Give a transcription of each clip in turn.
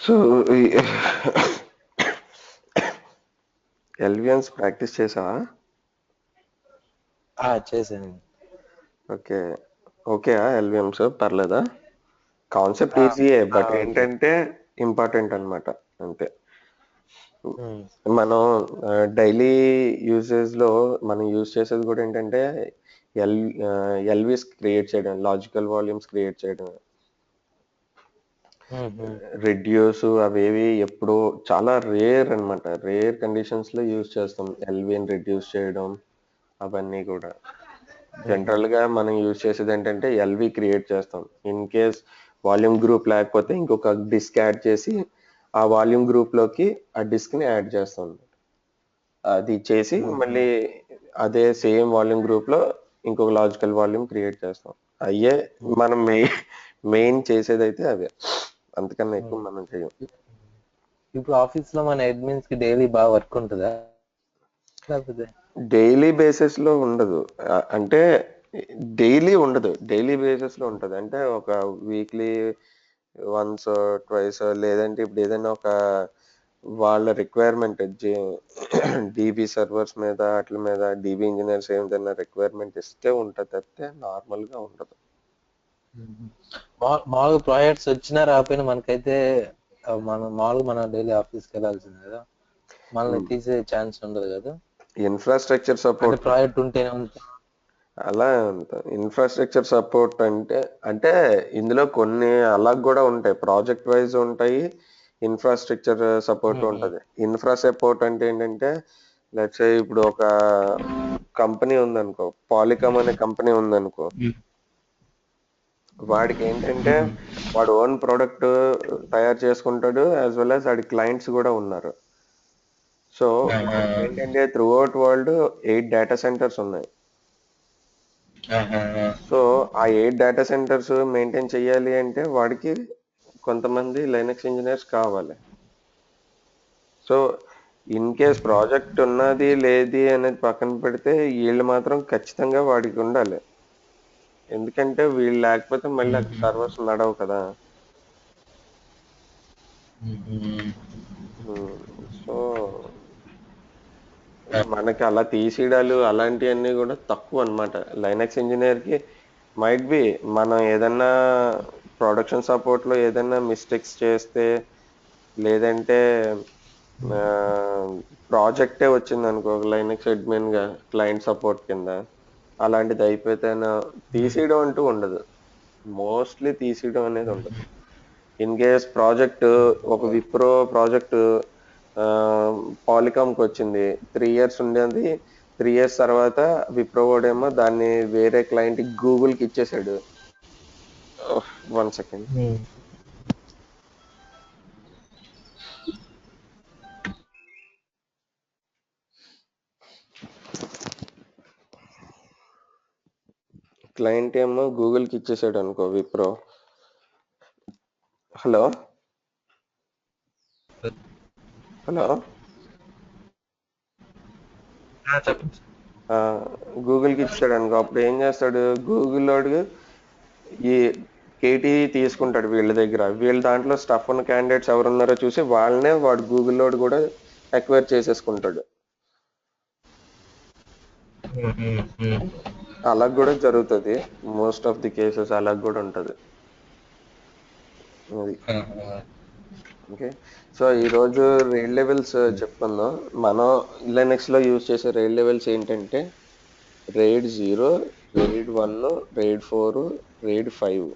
So ఎల్వియన్స్ practice చేసావా? చేశాను. Okay. Okay ఎల్వియమ్స్ పర్లేదా? కాన్సెప్ట్ ఆ, ఈజీయే, బట్ ఓకే. ఏంటంటే ఇంపార్టెంట్ అన్నమాట. అంతే. ఉమ్, మనం డైలీ యూసేజ్ లో మనం యూజ్ చేసేది కూడా ఏంటంటే ఎల్ ఎల్విస్ క్రియేట్ చేయడం, లాజికల్ వాల్యూమ్స్ క్రియేట్ చేయడం. ఉమ్, ఉమ్, రెడ్యూస్ అవేవి ఎప్పుడో చాలా రేర్ అన్నమాట. రేర్ కండిషన్స్ లో యూజ్ చేస్తాం ఎల్విని రెడ్యూస్ చేయడం అవన్నీ కూడా. ఉమ్, జనరల్ గా మనం యూజ్ చేసేది ఏంటంటే ఎల్వి క్రియేట్ చేస్తాం. ఇన్ కేస్ వాల్యూమ్ గ్రూప్ లేకపోతే ఇంకొక డిస్క్ యాడ్ చేసి ఆ వాల్యూమ్ గ్రూప్ లోకి ఆ డిస్క్ ని యాడ్ చేస్తాం. అది చేసి ఉమ్, మళ్ళీ అదే సేమ్ వాల్యూమ్ గ్రూప్ లో ఇంకొక లాజికల్ వాల్యూమ్ క్రియేట్ చేస్తాం. అయ్యే ఉమ్, మనం మెయిన్ చేసేది అయితే అవే. అంతకన్నా ఎక్కువ ఉమ్. మనం చేయం. ఇప్పుడు ఆఫీస్ లో మన అడ్మిన్స్ కి డైలీ బాగా వర్క్ ఉంటుందా, లేకపోతే? డైలీ బేసిస్ లో ఉండదు. అంటే డైలీ ఉండదు, డైలీ బేసిస్ లో ఉంటది. అంటే ఒక వీక్లీ వన్స్ ట్వైస్, లేదంటే ఇప్పుడు ఏదైనా ఒక వాళ్ళ రిక్వైర్మెంట్ డిబి సర్వర్స్ మీద అట్ల మీద డిబి ఇంజనీర్స్ ఏదైనా రిక్వైర్మెంట్ ఇస్తే ఉంటుంది తప్పితే నార్మల్ గా ఉండదు. మామూలుగా ప్రాజెక్ట్స్ వచ్చినా రాకపోయినా మనకైతే మామూలుగా మన డైలీ ఆఫీస్కి వెళ్ళాల్సింది కదా, మనల్ని తీసే ఛాన్స్ ఉండదు కదా. ఇన్ఫ్రాస్ట్రక్చర్ అంటే సపోర్ట్ ప్రాజెక్ట్ ఉంటేనే ఉంటుంది. అలా ఇన్ఫ్రాస్ట్రక్చర్ సపోర్ట్ అంటే అంటే ఇందులో కొన్ని అలా కూడా ఉంటాయి, ప్రాజెక్ట్ వైజ్ ఉంటాయి. ఇన్ఫ్రాస్ట్రక్చర్ సపోర్ట్ ఉంటుంది. ఇన్ఫ్రా సపోర్ట్ అంటే ఏంటంటే లెట్స్ సే ఇప్పుడు ఒక కంపెనీ ఉందనుకో, పాలికామ్ అనే కంపెనీ ఉందనుకో, వాడికి ఏంటంటే వాడు ఓన్ ప్రోడక్ట్ తయారు చేసుకుంటాడు, యాజ్ వెల్ యాజ్ వాడి క్లయింట్స్ కూడా ఉన్నారు. సో వాడికి ఏంటంటే through out world 8 data centres ఉన్నాయి. సో ఆ 8 డేటా సెంటర్స్ మెయింటైన్ చేయాలి అంటే వాడికి కొంతమంది లైనక్స్ ఇంజనీర్స్ కావాలి. సో ఇన్ కేస్ ప్రాజెక్ట్ ఉన్నది లేది అనేది పక్కన పెడితే వీళ్ళు మాత్రం ఖచ్చితంగా వాడికి ఉండాలి. ఎందుకంటే వీళ్ళు లేకపోతే మళ్ళీ అక్కడ సర్వర్స్ నడవు కదా. సో మనకి అలా తీసేయడాలు అలాంటివన్నీ కూడా తక్కువ అన్నమాట. లైనక్స్ ఇంజనీర్ కి మైట్ బి మనం ఏదన్నా ప్రొడక్షన్ సపోర్ట్ లో ఏదన్నా మిస్టేక్స్ చేస్తే, లేదంటే ప్రాజెక్టే వచ్చింది అనుకో లైనక్స్ అడ్మిన్ గా క్లయింట్ సపోర్ట్ కింద, అలాంటిది అయిపోతేనే తీసేయడం అంటూ ఉండదు. మోస్ట్లీ తీసేయడం అనేది ఉండదు. ఇన్ కేస్ ప్రాజెక్ట్ ఒక విప్రో ప్రాజెక్ట్ పాలికామ్కి వచ్చింది, 3 ఇయర్స్ ఉండేది. 3 ఇయర్స్ తర్వాత విప్రో వాడేమో దాన్ని వేరే క్లయింట్ గూగుల్కి ఇచ్చేసాడు. 1 సెకండ్. క్లయింట్ ఏమో గూగుల్కి ఇచ్చేసాడు అనుకో విప్రో. హలో హలో చెప్పండి. గూగుల్కి ఇచ్చాడు అనుకో, అప్పుడు ఏం చేస్తాడు గూగుల్ వాడు ఈ కేటీ తీసుకుంటాడు వీళ్ళ దగ్గర. వీళ్ళ దాంట్లో స్టఫ్ ఉన్న క్యాండిడేట్స్ ఎవరున్నారో చూసి వాళ్ళనే వాడు గూగుల్ వాడు కూడా ఎక్వైర్ చేసేసుకుంటాడు. అలా కూడా జరుగుతుంది. మోస్ట్ ఆఫ్ ది కేసెస్ అలా కూడా ఉంటది. అది ఓకే. సో ఈరోజు రైడ్ లెవెల్స్ చెప్పుకుందాం. మనం లినక్స్ లో యూజ్ చేసే రైడ్ లెవెల్స్ ఏంటంటే రైడ్ 0, రైడ్ 1, రైడ్ 4, రైడ్ 5.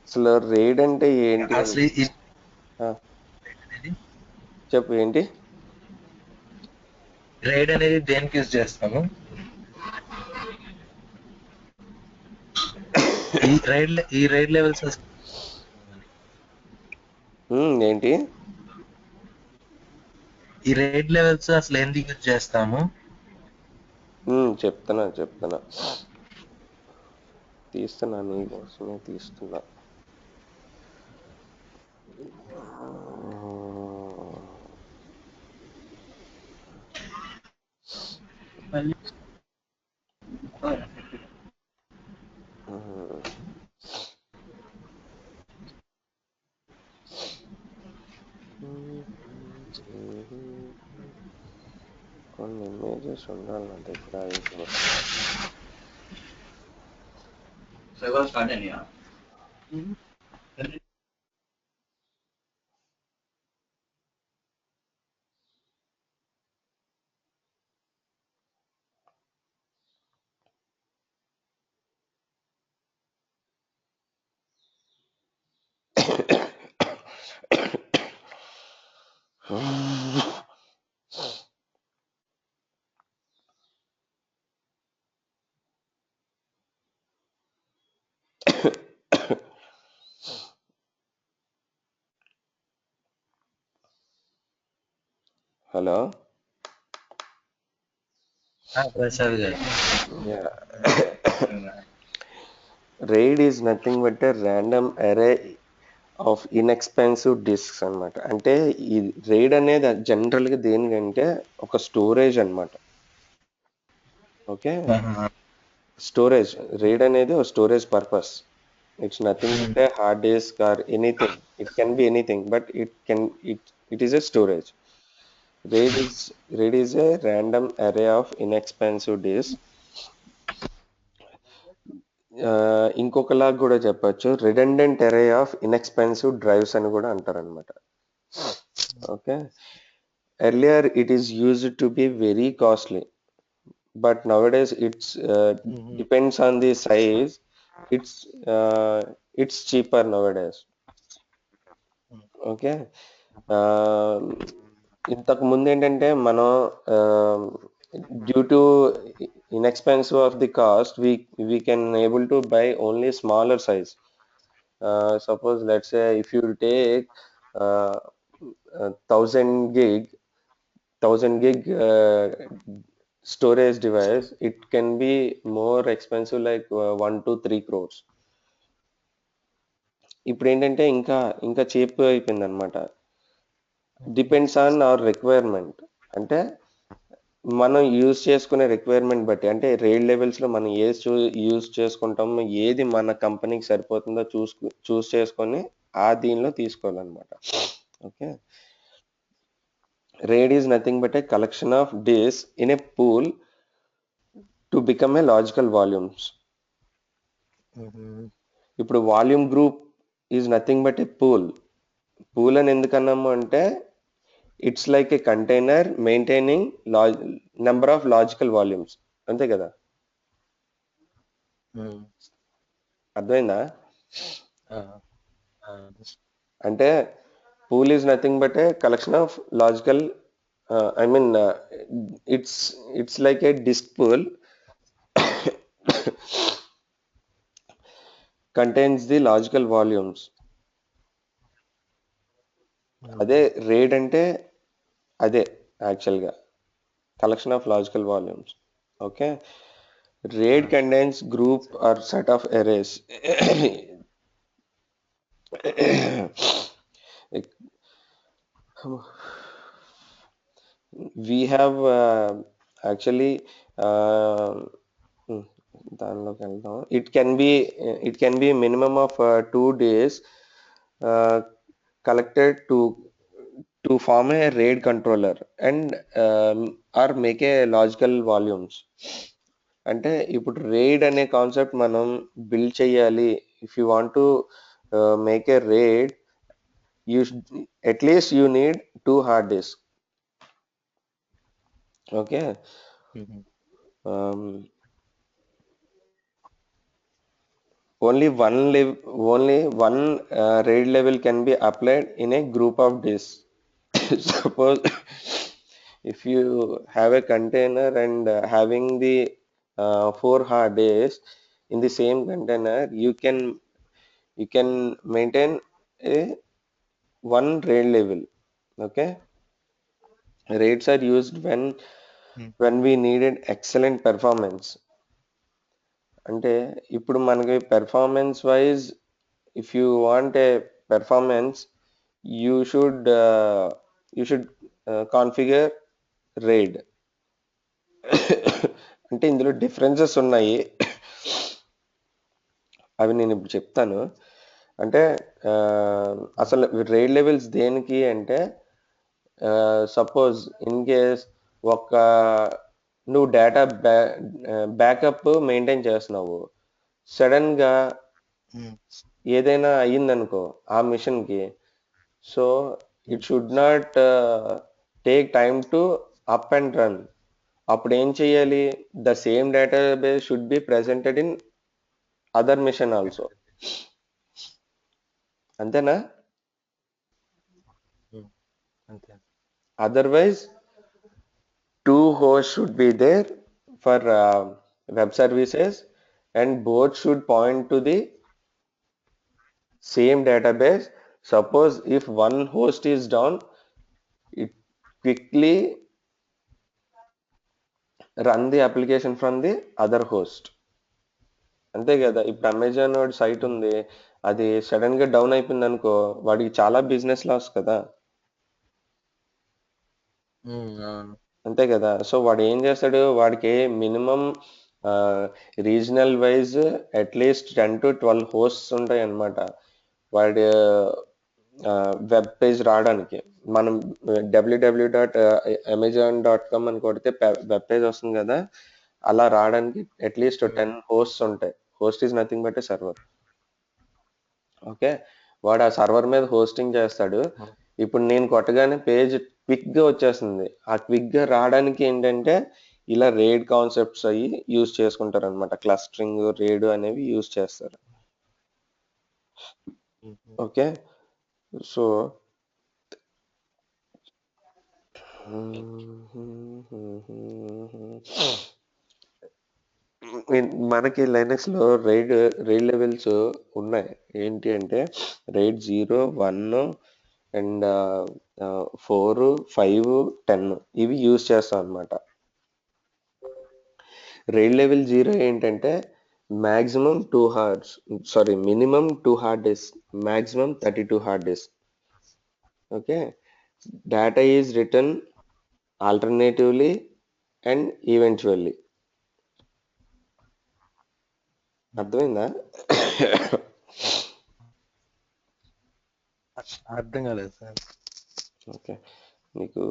అసలు రైడ్ అంటే ఏంటి అని అసలు ఆ, చెప్పు ఏంటి. రైడ్ అనేది దేనికి యూజ్ చేస్తాము? ఈ రైడ్ లెవెల్స్ ఏంటి ఈ రైడ్ లెవెల్స్ అసలు ఎందుకు యూజ్ చేస్తాము? చెప్తున్నా తీస్తున్నా, నీకోసమే తీస్తున్నా. మళ్ళీ యాక్సెస్ ఉండాలి నా దగ్గర ఇప్పుడు. సర్వర్ స్టార్ట్ అయినాయా? హలో. ప్రసాద్ గారు, RAID is nothing but a random అరే ఆఫ్ ఇన్ఎక్స్పెన్సివ్ డిస్క్స్ అన్నమాట. అంటే ఈ RAID అనేది జనరల్గా దేనికంటే ఒక స్టోరేజ్ అన్నమాట. Okay, storage. RAID అనేది ఒక storage purpose. It's nothing but A hard disk or anything. It can be anything but it is a storage. RAID is a random array of inexpensive disks. ఇంకొకలాగా కూడా చెప్పొచ్చు, redundant అరే of inexpensive drives అని కూడా అంటారనమాట. Okay, earlier it is used to be very costly, but నౌడేస్ it's depends on the size. It's cheaper నౌడేస్. Okay, ఇంతకు ముందు ఏంటంటే మనం due to inexpensive of the cost, we can able to buy only smaller size. Suppose let's say if you take 1000 gig storage device, it can be more expensive like 1 to 3 crores. ఇప్పుడు ఏంటంటే ఇంకా ఇంకా cheap అయిపోయింది అనమాట. Depends on hour requirement. అంటే మనం use చేసుకునే requirement బట్టి, అంటే RAID లెవెల్స్లో మనం ఏది యూజ్ చేసుకుంటామో, ఏది మన కంపెనీకి సరిపోతుందో చూస్ చేసుకొని ఆ దీనిలో తీసుకోవాలన్నమాట. Okay, RAID is nothing but a collection of disks in a pool to become a logical volumes. ఇప్పుడు volume group is nothing but a pool అని ఎందుకన్నాము అంటే it's like a container maintaining number of logical volumes. అంతే కదా, అర్థమైందా? అంటే pool is nothing but a collection of logical, I mean it's like a disk pool contains the logical volumes. అదే RAID అంటే అదే యాక్చువల్గా collection of logical volumes. Okay, RAID contains group or set of arrays. We have actually దానిలోకి వెళ్దాం. It can B minimum of 2 days collected to form a RAID controller and or make a logical volumes. అంటే ఇప్పుడు RAID అనే concept మనం build చేయాలి. If you want to make a RAID, at least you need 2 hard disks. Okay, only one RAID level can be applied in a group of disks. Suppose if you have a container and having the 4 hard disks in the same container, you can maintain a one RAID level. Okay, RAIDs are used when we needed excellent performance. అంటే ఇప్పుడు మనకి performance wise, if you want a performance, you should configure RAID. అంటే ఇందులో differences ఉన్నాయి, అవి నేను ఇప్పుడు చెప్తాను. అంటే అసలు RAID లెవెల్స్ దేనికి అంటే, సపోజ్ ఇన్ కేస్ ఒక నువ్వు డేటా బ్యాకప్ మెయింటైన్ చేస్తున్నావు, సడన్ గా ఏదైనా అయ్యిందనుకో ఆ మిషన్ కి, so it should not take time to up and run. అప్పుడు ఏం చేయాలి? The same database should be presented in other machine also. అంతేనా? అంతే. Otherwise, two hosts should be there for web services, and both should point to the same database. Suppose if one host is down, it quickly run the application from the other host. అంతే కదా. ఇప్పుడు Amazon వాడి site ఉంది, అది sudden గా down అయిపోయింది అనుకో, వాడికి చాలా బిజినెస్ లాస్ కదా. అవును. అంతే కదా. సో వాడు ఏం చేస్తాడు, వాడికి minimum regional wise at least 10 to 12 hosts ఉంటాయి అన్నమాట వాడి వెబ్ పేజ్ రావడానికి. మనం www.amazon.com అని కొడితే వెబ్ పేజ్ వస్తుంది కదా, అలా రావడానికి అట్లీస్ట్ 10 హోస్ట్స్ ఉంటాయి. Host is nothing but A server. Okay, వాడు ఆ సర్వర్ మీద హోస్టింగ్ చేస్తాడు. ఇప్పుడు నేను కొట్టగానే పేజ్ క్విక్ గా వచ్చేస్తుంది. ఆ క్విక్ గా రావడానికి ఏంటంటే ఇలా రేడ్ కాన్సెప్ట్స్ అయ్యి యూజ్ చేసుకుంటారు అనమాట. క్లస్టరింగ్, రేడ్ అనేవి యూజ్ చేస్తారు. ఓకే, సో మనకి లైనక్స్ లో రైడ్ లెవెల్స్ ఉన్నాయి. ఏంటి అంటే రైడ్ 0, 1 అండ్ 4, 5, 10 ఇవి యూజ్ చేస్తాం అనమాట. రైడ్ లెవెల్ 0 ఏంటంటే maximum 2 hards, sorry minimum 2 hard disk, maximum 32 hard disk. Okay, data is written alternatively and eventually. అర్థమైందా? అర్థం కాలేదు సార్. ఓకే, మీకు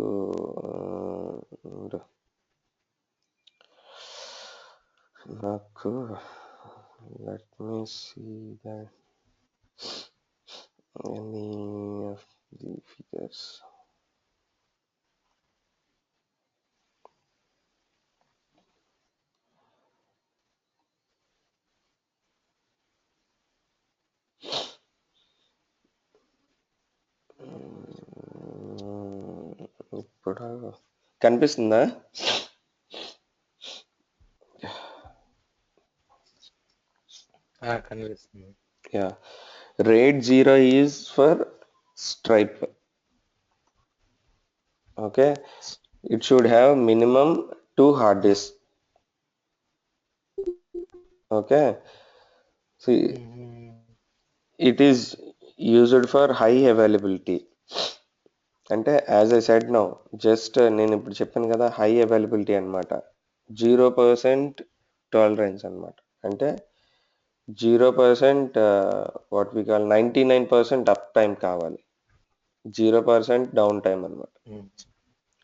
నాకు let me see that any of the figures. ఇప్పుడు కనిపిస్తుందా? కనిపిస్తుంది. Yeah, RAID 0 is for Stripe. Okay, it should have minimum 2 hard disks. Okay, see, it is used for high availability. అంటే as I said now, just నేను ఇప్పుడు చెప్పాను కదా, high availability అనమాట. 0% tolerance అనమాట. అంటే 0% what we call 99% up time కావాలి, 0% down time అనమాట.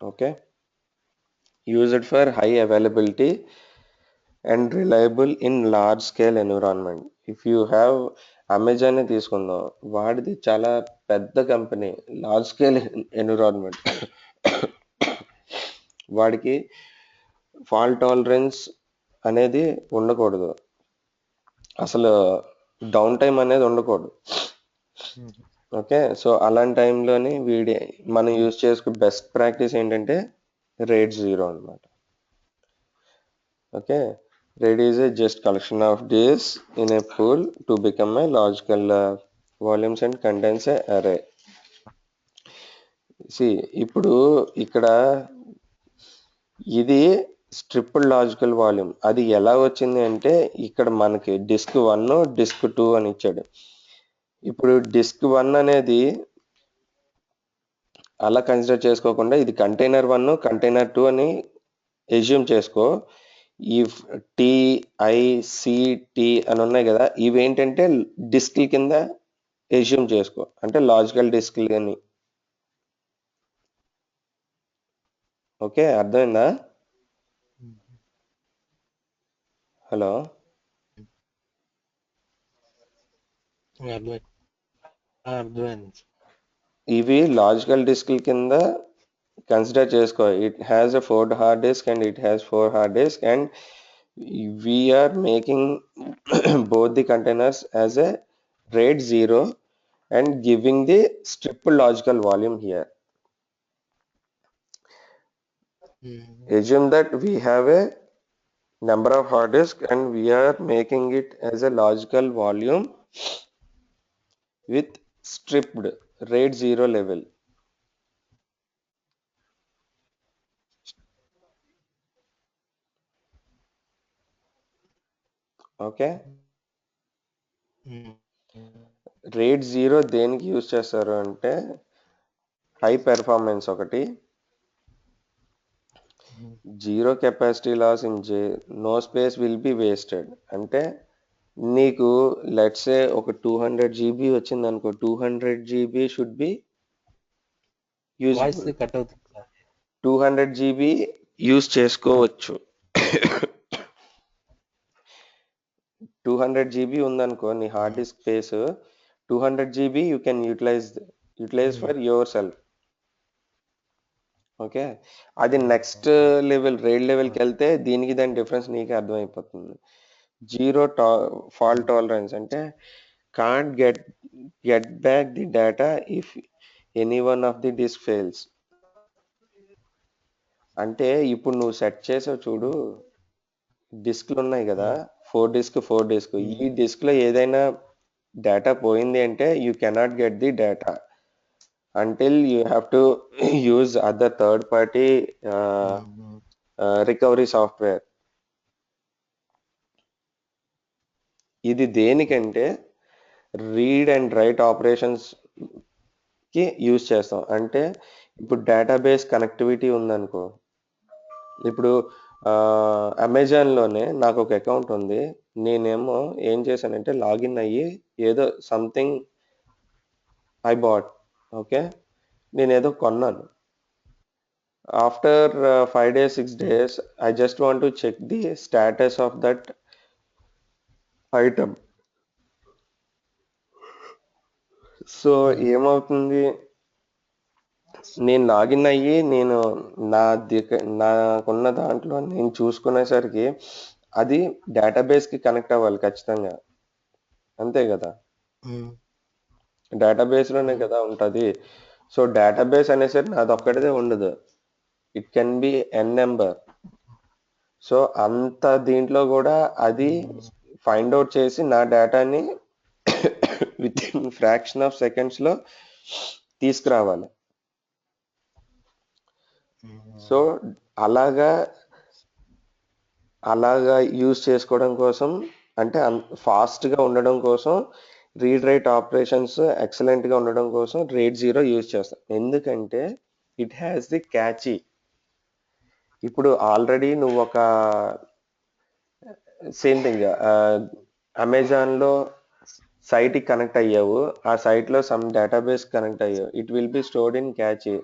Okay, used for high availability and reliable in large scale environment. If you have Amazon తీసుకుందాం, వాడిది చాలా పెద్ద కంపెనీ, లార్జ్ స్కేల్ ఎన్విరాన్మెంట్. వాడికి ఫాల్ట్ టాలరెన్స్ అనేది ఉండకూడదు, అసలు డౌన్ టైం అనేది ఉండకూడదు. ఓకే, సో అలాంటి టైంలోని మనం యూజ్ చేసుకునే బెస్ట్ ప్రాక్టీస్ ఏంటంటే RAID 0 అనమాట. Okay, RAID is a just collection of disks in a pool to become a logical volumes and contains a array. See, ఇప్పుడు ఇక్కడ ఇది స్ట్రిప్డ్ లాజికల్ వాల్యూమ్. అది ఎలా వచ్చింది అంటే ఇక్కడ మనకి డిస్క్ 1, డిస్క్ 2 అని ఇచ్చాడు. ఇప్పుడు డిస్క్ 1 అనేది అలా కన్సిడర్ చేసుకోకుండా ఇది కంటైనర్ 1, కంటైనర్ 2 అని ఎజ్యూమ్ చేసుకో. ఈ TICT అని ఉన్నాయి కదా, ఇవి ఏంటంటే డిస్క్ కింద ఎజ్యూమ్ చేసుకో, అంటే లాజికల్ డిస్క్ అని. ఓకే, అర్థమైందా? హలో, అర్థమైంది. అర్థమైంది. ఇవి లాజికల్ డిస్క్ కింద కన్సిడర్ చేసుకో. It has a 4 hard disk and it has 4 hard disk, and we are making both the containers as a RAID 0 and giving the stripped logical volume here. Assume that we have a number of hard disk and we are making it as a logical volume with stripped RAID 0 level. Okay, RAID 0 దేనికి use చేస్తారు అంటే high performance ఒకటి, zero capacity loss in no space will be wasted. అంటే నీకు let's say ఒక 200 GB వచ్చింది అనుకో, 200 GB should be voice useful. కట్ అవుతుంది సార్. 200 GB యూజ్ చేసుకోవచ్చు. 200 GB ఉందనుకో నీ hard disk space, 200 GB you can utilize for yourself. Okay, అది నెక్స్ట్ లెవెల్ రైడ్ లెవెల్కి వెళ్తే దీనికి దాని డిఫరెన్స్ నీకే అర్థమైపోతుంది. జీరో ఫాల్ట్ టాలరెన్స్ అంటే can't get back the data if any one of the disk fails. అంటే ఇప్పుడు నువ్వు సెట్ చేసావు చూడు, డిస్క్లు ఉన్నాయి కదా, 4 డిస్క్, ఈ డిస్క్లో ఏదైనా డేటా పోయింది అంటే you cannot get the data until you have to use other third party recovery software. ఇది దేనికంటే రీడ్ అండ్ రైట్ ఆపరేషన్స్ కి యూజ్ చేస్తాం. అంటే ఇప్పుడు డేటాబేస్ కనెక్టివిటీ ఉందనుకో, ఇప్పుడు అమెజాన్లోనే నాకు ఒక అకౌంట్ ఉంది, నేనేమో ఏం చేశానంటే లాగిన్ అయ్యి ఏదో సంథింగ్ ఐ బాట్, ఓకే, నేనేదో కొన్నాను. After 5 days 6 days I just want to check the status of that item. So ఏమవుతుంది, నేను లాగిన్ అయ్యి నేను నాకున్న దాంట్లో నేను చూసుకునేసరికి అది డేటాబేస్కి కనెక్ట్ అవ్వాలి ఖచ్చితంగా, అంతే కదా, డేటాబేస్లోనే కదా ఉంటుంది. సో డేటాబేస్ అనేసరికి నాది ఒక్కటిదే ఉండదు, it can be N number. So అంత దీంట్లో కూడా అది ఫైండ్ అవుట్ చేసి నా డేటాని విత్ ఇన్ ఫ్రాక్షన్ ఆఫ్ సెకండ్స్లో తీసుకురావాలి. సో అలాగా యూజ్ చేసుకోవడం కోసం, అంటే ఫాస్ట్గా ఉండడం కోసం, రీడ్ రైట్ ఆపరేషన్స్ ఎక్సలెంట్గా ఉండడం కోసం RAID 0 యూజ్ చేస్తాం. ఎందుకంటే ఇట్ హ్యాస్ ది క్యాచీ. ఇప్పుడు ఆల్రెడీ నువ్వు ఒక సేమ్ థింగ్ అమెజాన్లో సైట్కి కనెక్ట్ అయ్యావు, ఆ సైట్లో సమ్ డేటాబేస్ కనెక్ట్ అయ్యావు, it will B stored in catchy.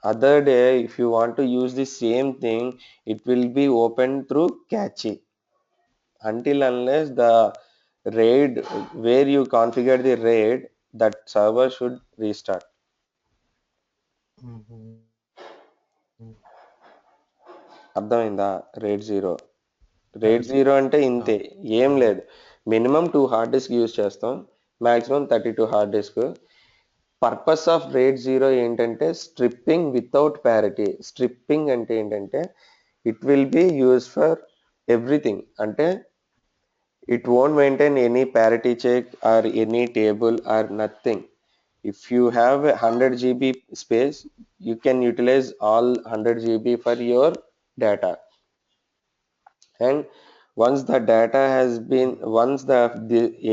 Other day if you want to use the same thing, it will be opened through cache until unless the RAID where you configure the RAID, that server should restart. అర్థమైందా? RAID 0 అంటే ఇంతే, ఏం లేదు, minimum 2 hard disc use చేస్తాం, maximum 32 hard disc. Purpose of RAID 0 ఏంటంటే stripping without parity. Stripping అంటే ఏంటంటే it will be use for everything. అంటే it won't maintain any parity check or any table or nothing. If you have 100 GB space, you can utilize all 100 GB for your data. And once the data has been, once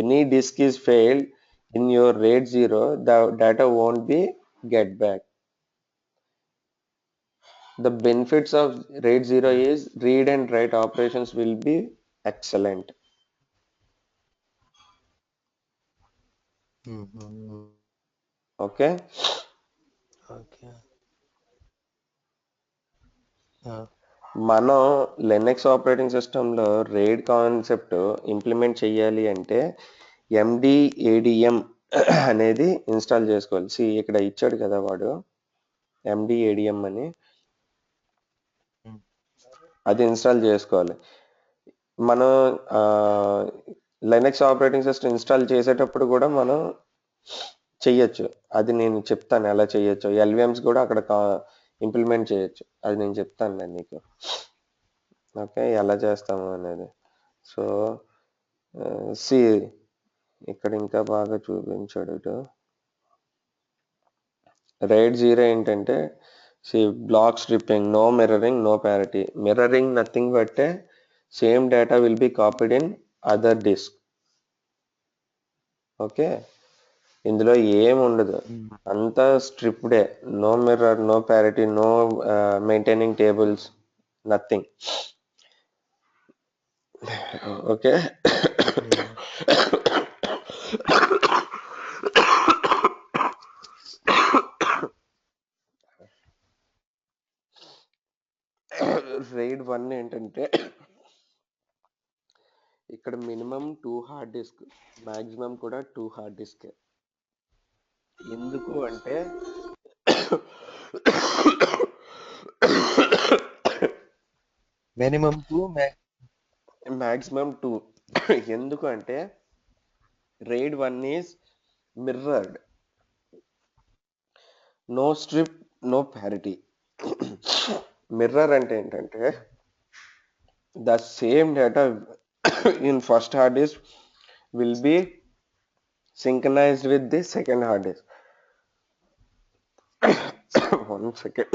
any disk is failed in your RAID 0, the data won't be get back. The benefits of RAID 0 is read and write operations will be excellent. Okay. Okay. మనం Linux operating సిస్టంలో RAID concept implement చేయాలి అంటే MDADM అనేది install చేసుకోవాలి. ఇక్కడ ఇచ్చాడు కదా వాడు MDADM అని, అది ఇన్స్టాల్ చేసుకోవాలి. మనం లినక్స్ ఆపరేటింగ్ సిస్టమ్ ఇన్స్టాల్ చేసేటప్పుడు కూడా మనం చెయ్యొచ్చు. అది నేను చెప్తాను ఎలా చేయొచ్చు. LVMs కూడా అక్కడ ఇంప్లిమెంట్ చేయొచ్చు. అది నేను చెప్తాను నేను నీకు. ఓకే, ఎలా చేస్తాము అనేది. సో సి ఇక్కడ ఇంకా బాగా చూపించాడు ఇటు. RAID 0 ఏంటంటే block stripping, no mirroring, no parity. Mirroring nothing but same data will be copied in other disk. Okay, ఇందులో ఏం ఉండదు, అంతా స్ట్రిప్డే. No mirror, no parity, no maintaining tables, nothing. Okay, RAID 1 ఏంటంటే ఇక్కడ మినిమం 2 హార్డ్ డిస్క్, మాక్సిమం కూడా 2 hard disc. ఎందుకు అంటే మినిమం 2 మాక్సిమం 2. ఎందుకు అంటే RAID 1 is mirrored, no strip, no parity. Mirror అంటే ఏంటంటే the same data in first hard disk will be synchronized with the second hard disk. One second.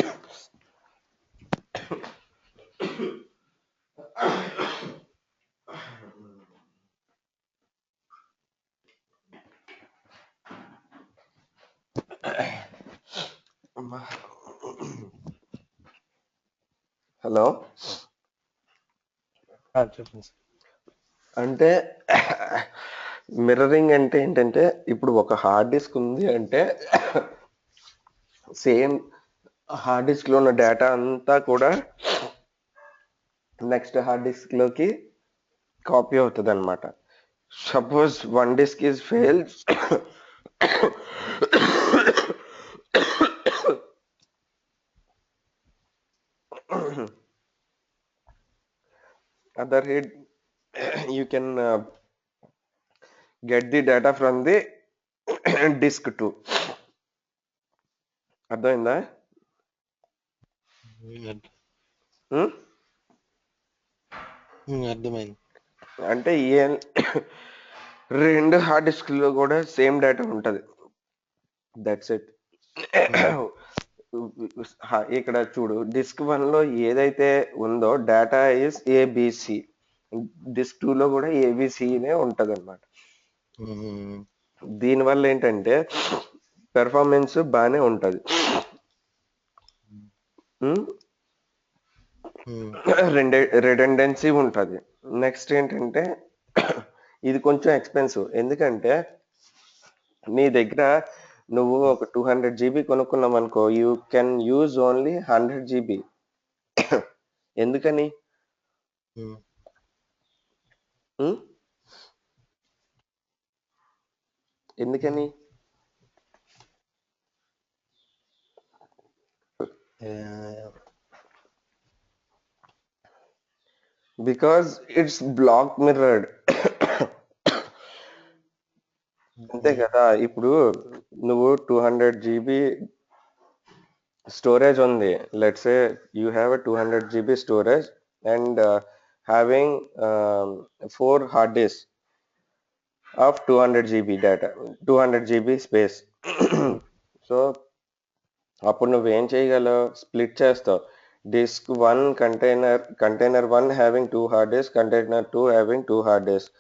Hello, చెప్పండి sir. అంటే mirroring అంటే ఏంటంటే ఇప్పుడు ఒక హార్డ్ డిస్క్ ఉంది అంటే సేమ్ హార్డ్ డిస్క్ లో ఉన్న డేటా అంతా కూడా నెక్స్ట్ హార్డ్ డిస్క్ లోకి కాపీ అవుతుంది అనమాట. Suppose one disk is fails, other hand you can get the data from the disk 2. అర్థమైందా? అర్థమైంది. అంటే రెండు హార్డ్ డిస్క్ లో కూడా సేమ్ డేటా ఉంటది. That's it. ఇక్కడ చూడు, డిస్క్ 1 లో ఏదైతే ఉందో డేటా ఇస్ ABC, డిస్క్ 2 లో కూడా ABCనే ఉంటది అనమాట. దీనివల్ల ఏంటంటే పెర్ఫార్మెన్స్ బాగానే ఉంటది. రిడెండెన్సీ ఉంటుంది. నెక్స్ట్ ఏంటంటే ఇది కొంచెం ఎక్స్పెన్సివ్. ఎందుకంటే నీ దగ్గర నువ్వు ఒక 200 GB కొనుక్కున్నావు అనుకో, you can use only 100 GB. ఎందుకని? ఎందుకని? Because it's block mirrored. అంతే కదా. ఇప్పుడు నువ్వు 200 GB స్టోరేజ్ ఉంది, let's say you have a 200 GB storage and having 4 hard disk of 200 GB data, 200 GB space. So అప్పుడు నువ్వేం చేయగలవు? స్ప్లిట్ చేస్తావు. Disk 1 container 1 having 2 hard disk, container 2 having 2 hard disk,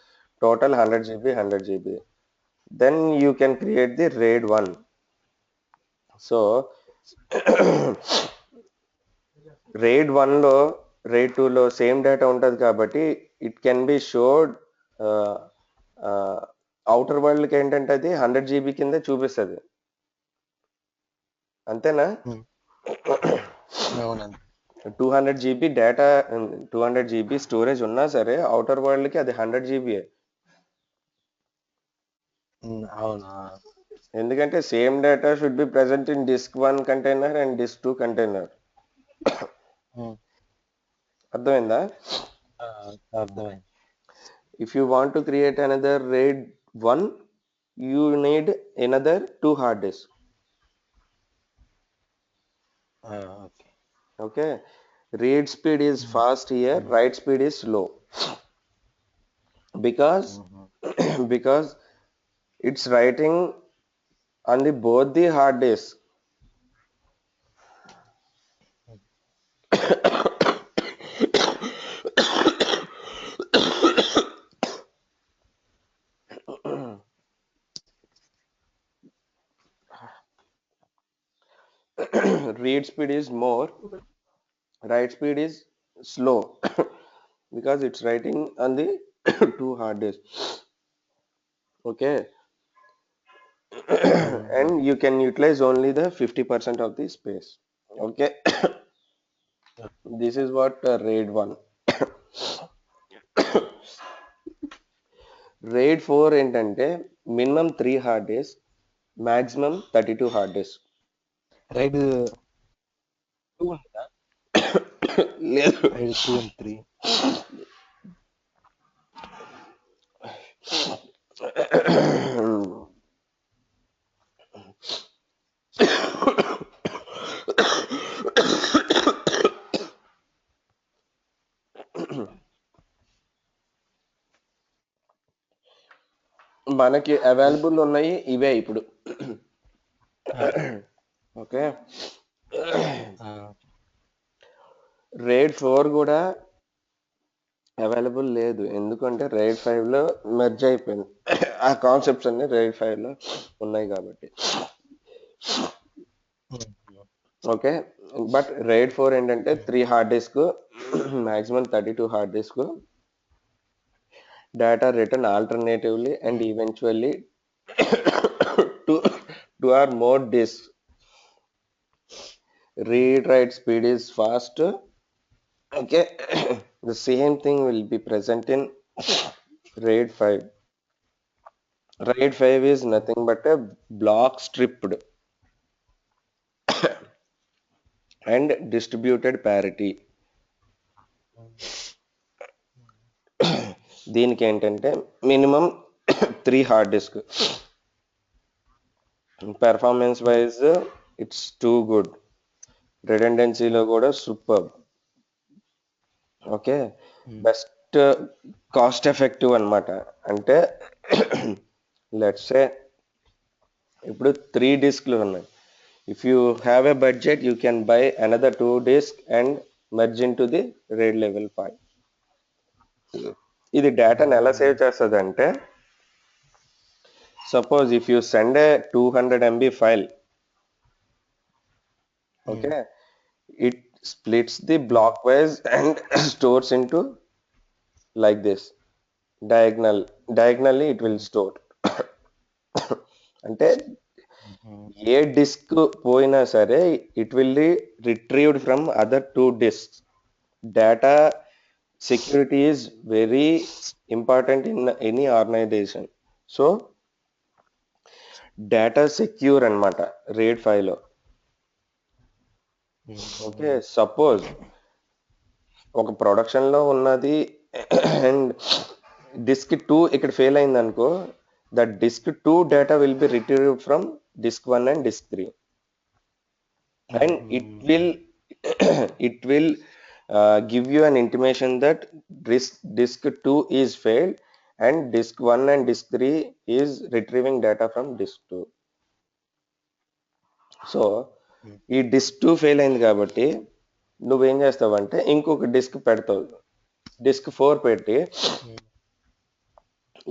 total 100 GB, 100 GB. Then you can create the RAID 1. So RAID 1 లో RAID 2 లో same data ఉంటుంది కాబట్టి it can be showed outer వరల్డ్కి. ఏంటంటే అది 100 GB కింద చూపిస్తుంది. అంతేనా? అవునండి. 200 జీబీ డేటా 200 జీబీ స్టోరేజ్ ఉన్నా సరే అవుటర్ వరల్డ్కి అది 100 జీబీ. అవునా? ఎందుకంటే same data should be present in disk 1 container and disk 2 container. అర్థమైందా? అర్థమైంది. If you want to create another RAID 1, you need another 2 hard disks. Okay. Okay, read speed is fast here, write speed is slow because because it's writing on the both the hard disks. Read speed is more, write speed is slow because it's writing on the two hard disks. Okay, and you can utilize only the 50% of the space. Okay, this is what RAID 1. RAID 4 ఏంటంటే minimum 3 hard disk, maximum 32 hard disk. RAID 2 ఉందా? లేదు, ride 2 and 3. మనకి available ఉన్నాయి ఇవే ఇప్పుడు. Okay, RAID 4 కూడా available లేదు, ఎందుకంటే RAID 5 లో మెర్జ్ అయిపోయింది. ఆ కాన్సెప్ట్స్ అన్ని RAID 5 లో ఉన్నాయి కాబట్టి. ఓకే, బట్ RAID 4 ఏంటంటే 3 hard disk, maximum 32 hard disc, data written alternatively and eventually to or more disks. Read write speed is fast. Okay, the same thing will be present in RAID 5. RAID 5 is nothing but a block stripped and distributed parity. దీనికి ఏంటంటే minimum 3 hard disk. Performance wise it's too good, రిడెండెన్సీలో కూడా super. Okay, best cost effective అన్నమాట. అంటే let's say ఇప్పుడు 3 డిస్క్లు ఉన్నాయి. If you have a budget you can buy another 2 disk and merge into the RAID level 5. ఇది డేటాను ఎలా సేవ్ చేస్తుంది అంటే, suppose if you send a 200 MB file, okay, it splits the block wise and stores into like this diagonally it will store. అంటే ఏ disk పోయినా సరే it will be retrieved from other 2 disks. Data security is very important in any organization. So data secure అన్నమాట RAID 5 లో. Okay, suppose ఒక production లో ఉన్నది and disk 2 ఇక్కడ fail అయింది అనుకో, that disk 2 data will be retrieved from disk 1 and disk 3 and it will give you an intimation that disk 2 is failed and disk 1 and disk 3 is retrieving data from disk 2. So ఈ disc 2 fail అయింది కాబట్టి నువ్వేం చేస్తావంటే ఇంకొక disc పెడతావు, disc 4 పెట్టి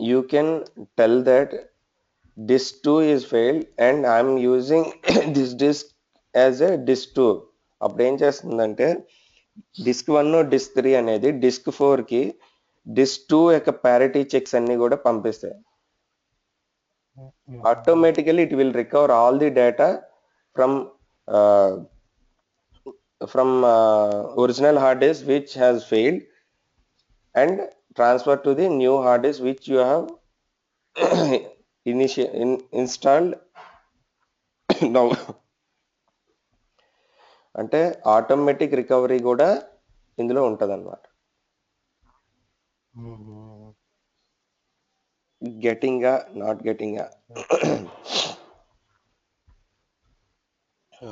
you can tell that disk 2 is failed and I'm using this disk as a disk 2. అప్పుడు ఏం చేస్తుందంటే డిస్క్ 1 డిస్క్ 3 అనేది డిస్క్ 4 కి డిస్క్ 2 యొక్క ప్యారిటీ చెక్స్ అన్ని కూడా పంపిస్తాయి. Automatically it will recover all the data from from original hard disk which has failed and transfer to the new hard disk which you have installed now. అంటే automatic recovery కూడా ఇందులో ఉంటుంది అనమాట. గెటింగా not గెటింగా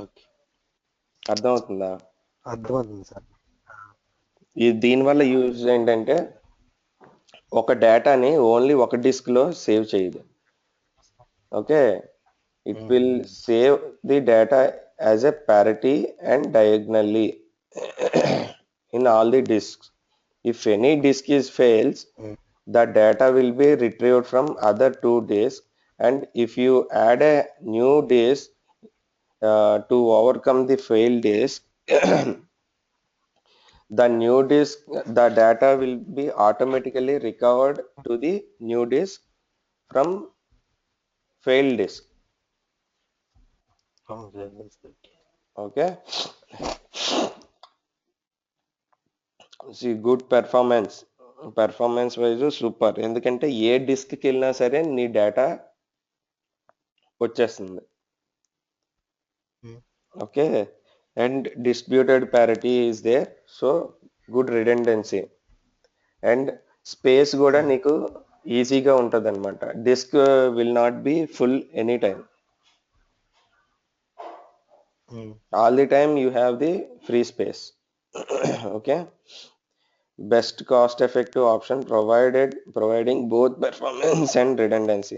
okay, అర్థమవుతుందా? అర్థమవుతుంది sir. దీనివల్ల use ఏంటంటే ఒక డేటాని ఓన్లీ ఒక డిస్క్ లో సేవ్ చేయదు. Okay, it will save the data as a parity and diagonally in all the disks. If any disk is fails, the data will be retrieved from other two disks, and if you add a new disk to overcome the failed disk, the new disk, the data will be automatically recovered to the new disk from failed disk. Okay, see, good performance wise super. ఎందుకంటే ఏ disk కి వెళ్ళినా సరే నీ data వచ్చేస్తుంది. Okay, and distributed parity is there, so good redundancy and space కూడా నీకు ఈజీగా ఉంటుంది అనమాట. Disk will not be full any time. All the time you have the free space. Okay, best cost effective option providing both performance and redundancy.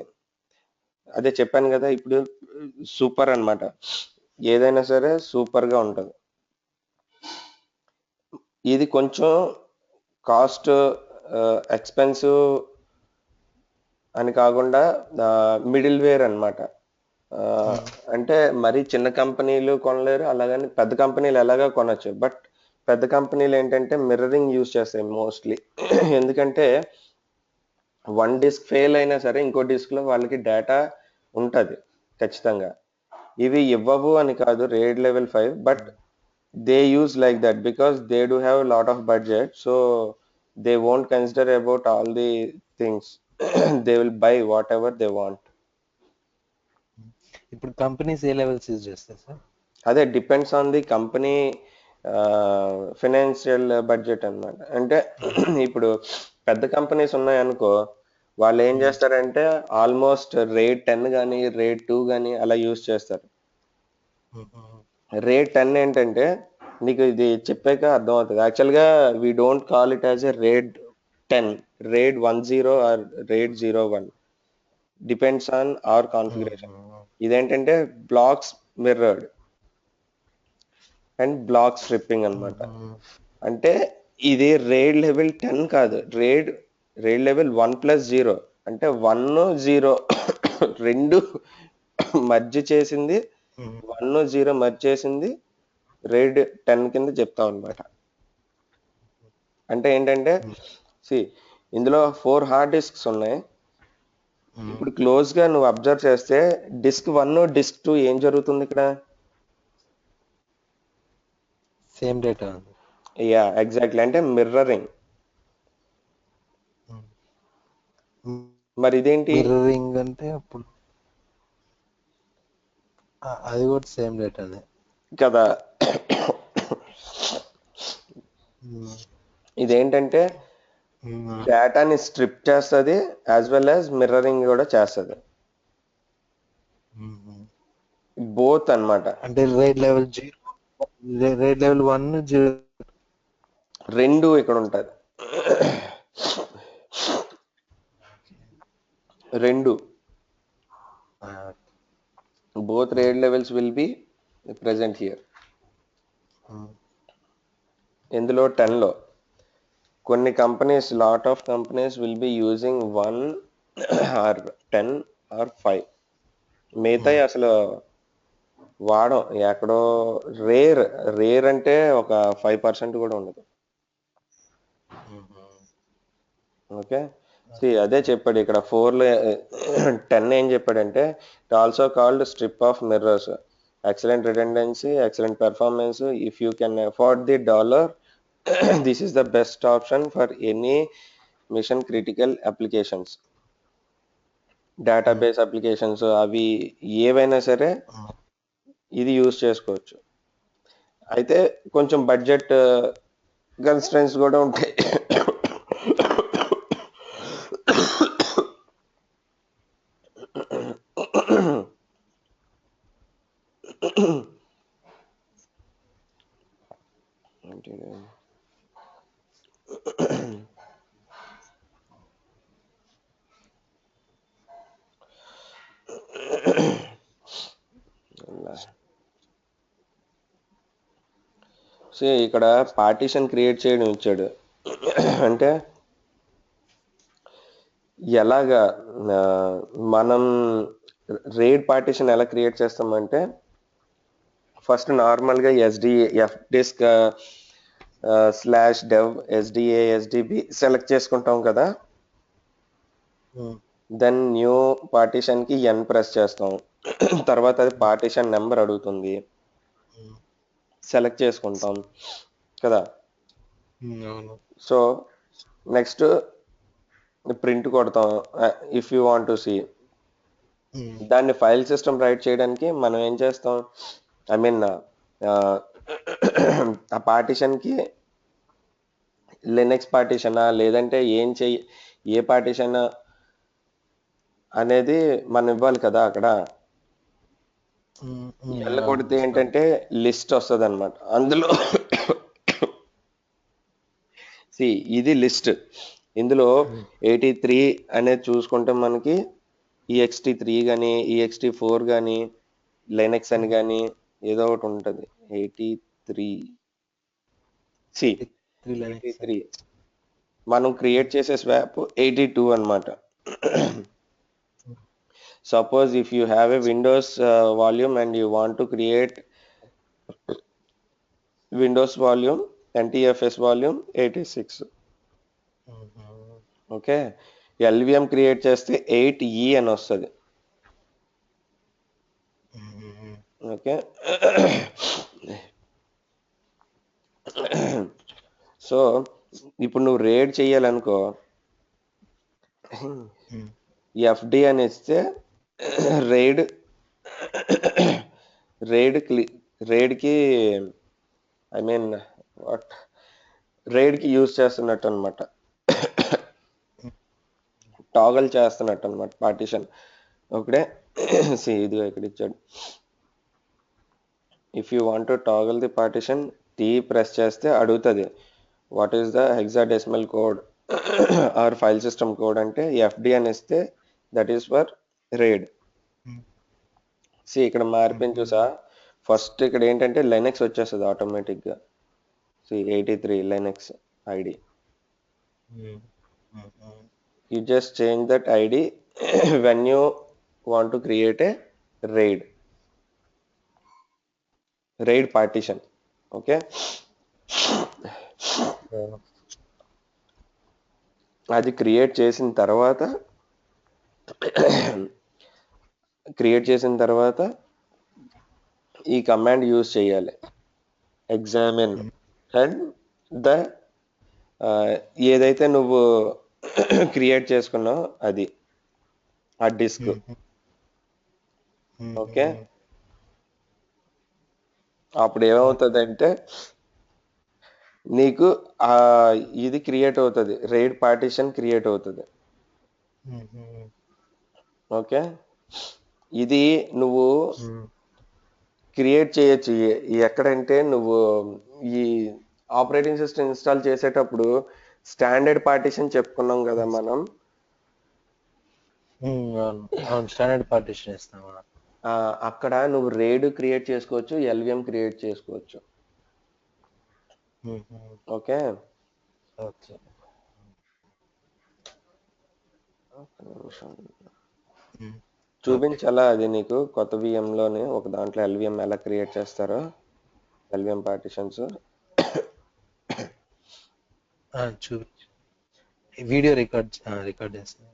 అదే చెప్పాను కదా, ఇప్పుడు super అన్నమాట. ఏదైనా సరే సూపర్ గా ఉంటుంది. ఇది కొంచెం కాస్ట్ ఎక్స్పెన్సివ్ అని కాకుండా మిడిల్ వేర్ అన్నమాట. అంటే మరి చిన్న కంపెనీలు కొనలేరు, అలాగని పెద్ద కంపెనీలు ఎలాగా కొనొచ్చు. బట్ పెద్ద కంపెనీలు ఏంటంటే మిర్రరింగ్ యూజ్ చేస్తాయి మోస్ట్లీ. ఎందుకంటే వన్ డిస్క్ ఫెయిల్ అయినా సరే ఇంకో డిస్క్ లో వాళ్ళకి డేటా ఉంటుంది ఖచ్చితంగా. ఇవి ఇవ్వవు అని కాదు RAID level 5, but they use like that because they do have lot of budget, so they won't consider about all the things. They will buy what ever they want. ఇప్పుడు companies A levels use చేస్తాయి sir? అదే depends on the company financial budget అన్నమాట. అంటే ఇప్పుడు పెద్ద companies ఉన్నాయనుకో, వాళ్ళు ఏం చేస్తారంటే ఆల్మోస్ట్ RAID 10 కానీ RAID 2 కానీ అలా యూజ్ చేస్తారు. RAID 10 ఏంటంటే నీకు ఇది చెప్పాక అర్థమవుతుంది. యాక్చువల్గా we don't call it as a RAID 10, RAID 10 or RAID 01, depends on our configuration. ఇదేంటంటే blocks mirrored and block stripping అన్నమాట. అంటే ఇది RAID level 10 కాదు, RAID level 1+0, అంటే 1 0 రెండు మర్జ్ చేసింది, 1 0 మర్జ్ చేసింది RAID 10 కింద చెప్తాం అనమాట. అంటే ఏంటంటే ఇందులో 4 హార్డ్ డిస్క్స్ ఉన్నాయి. ఇప్పుడు క్లోజ్ గా నువ్వు అబ్జర్వ్ చేస్తే డిస్క్ 1 డిస్క్ 2 ఏం జరుగుతుంది ఇక్కడ? Same data. యా, ఎగ్జాక్ట్లీ, అంటే మిర్రరింగ్. మరి ఇదేంటి మిర్రరింగ్ అంటే అప్పుడు అది కూడా సేమ్ డేటానే కదా. ఇదేంటంటే డేటాని స్ట్రిప్ చేస్తుంది యాజ్ వెల్ యాజ్ మిర్రరింగ్ కూడా చేస్తుంది, బోత్ అన్నమాట. అంటే RAID level 0, RAID level 1 0 రెండు ఇక్కడ ఉంటుంది. రెండు both RAID levels will be present here. ఇందులో 10 లో కొన్ని companies, lot of companies will be using 1 or 10 or 5. మిగతాయి అసలు వాడం. ఎక్కడో రేర్ అంటే ఒక 5% కూడా ఉండదు. ఓకే, అదే చెప్పాడు ఇక్కడ 4 లో 10 ఏం చెప్పాడంటే it also called strip of mirrors. excellent redundancy, excellent performance. If you can afford the dollar, this is the best option for any mission critical applications. Database applications అవి ఏవైనా సరే ఇది యూజ్ చేసుకోవచ్చు. అయితే కొంచెం బడ్జెట్ కన్స్ట్రెంట్స్ కూడా ఉంటాయి. So ఇక్కడ పార్టీషన్ క్రియేట్ చేయడం ఇచ్చాడు. అంటే ఎలాగా మనం రేడ్ పార్టీషన్ ఎలా క్రియేట్ చేస్తామంటే ఫస్ట్ నార్మల్గా fdisk /dev SDA SDB select చేసుకుంటాం కదా. దెన్ న్యూ పార్టీషన్కి ఎన్ ప్రెస్ చేస్తాం. తర్వాత అది పార్టీషన్ నెంబర్ అడుగుతుంది, సెలెక్ట్ చేసుకుంటాం కదా. సో నెక్స్ట్ ప్రింట్ కొడతాం if you want to see. దాన్ని ఫైల్ సిస్టమ్ రైట్ చేయడానికి మనం ఏం చేస్తాం, ఐ మీన్ ఆ పార్టీషన్కి లినక్స్ పార్టీషనా లేదంటే ఏ పార్టీషన్ అనేది మనం ఇవ్వాలి కదా. అక్కడ కొడితే ఏంటంటే లిస్ట్ వస్తుంది అనమాట. అందులో ఇది లిస్ట్. ఇందులో 83 అనేది చూసుకుంటే మనకి ext3 కానీ ext4 కానీ లైనక్స్ అని కానీ ఏదో ఒకటి ఉంటుంది. 83 మనం క్రియేట్ చేసే స్వాప్ 82 అనమాట. Suppose if you have a Windows volume and you want to create Windows volume NTFS volume 86. Okay, LVM create చేస్తే 8E అని వస్తుంది. ఓకే, సో ఇప్పుడు నువ్వు రేడ్ చేయాలనుకో FD అని ఇస్తే రేడ్కి ఐ మీన్ రేడ్కి యూజ్ చేస్తున్నట్టు అనమాట, టాగల్ చేస్తున్నట్టు అనమాట పార్టీషన్. ఒకటే ఇదిగో ఇక్కడ ఇచ్చాడు. If you want to toggle the partition T press చేస్తే అడుగుతుంది what is the hexadecimal code or file system code అంటే FD అని ఇస్తే దట్ ఈస్ ఫర్ రేడ్. ఇక్కడ మారిపోయింది చూసా. ఫస్ట్ ఇక్కడ ఏంటంటే లైనక్స్ వచ్చేస్తుంది ఆటోమేటిక్గా. 83 Linux ID. You just change that ID when you want to create a raid partition. Okay, అది క్రియేట్ చేసిన తర్వాత ఈ కమాండ్ యూజ్ చేయాలి, ఎగ్జామిన్ అండ్ ద ఏదైతే నువ్వు క్రియేట్ చేసుకున్నావు అది ఆ డిస్క్. ఓకే, అప్పుడు ఏమవుతుందంటే నీకు ఇది క్రియేట్ అవుతుంది, రైడ్ పార్టీషన్ క్రియేట్ అవుతుంది. ఓకే, ఇది నువ్వు క్రియేట్ చేయొచ్చు ఎక్కడంటే నువ్వు ఈ ఆపరేటింగ్ సిస్టమ్ ఇన్స్టాల్ చేసేటప్పుడు స్టాండర్డ్ పార్టీషన్ చెప్పుకున్నాం కదా మనం. స్టాండర్డ్ పార్టీషన్ ఇస్తాం. అక్కడ నువ్వు రేడ్ క్రియేట్ చేసుకోవచ్చు, LVM క్రియేట్ చేసుకోవచ్చు. ఓకే, చూపించాలా అది నీకు కొత్త VMలోనే ఒక దాంట్లో LVM ఎలా క్రియేట్ చేస్తారో, LVM పార్టీషన్స్. వీడియో రికార్డ్ చేస్తాను.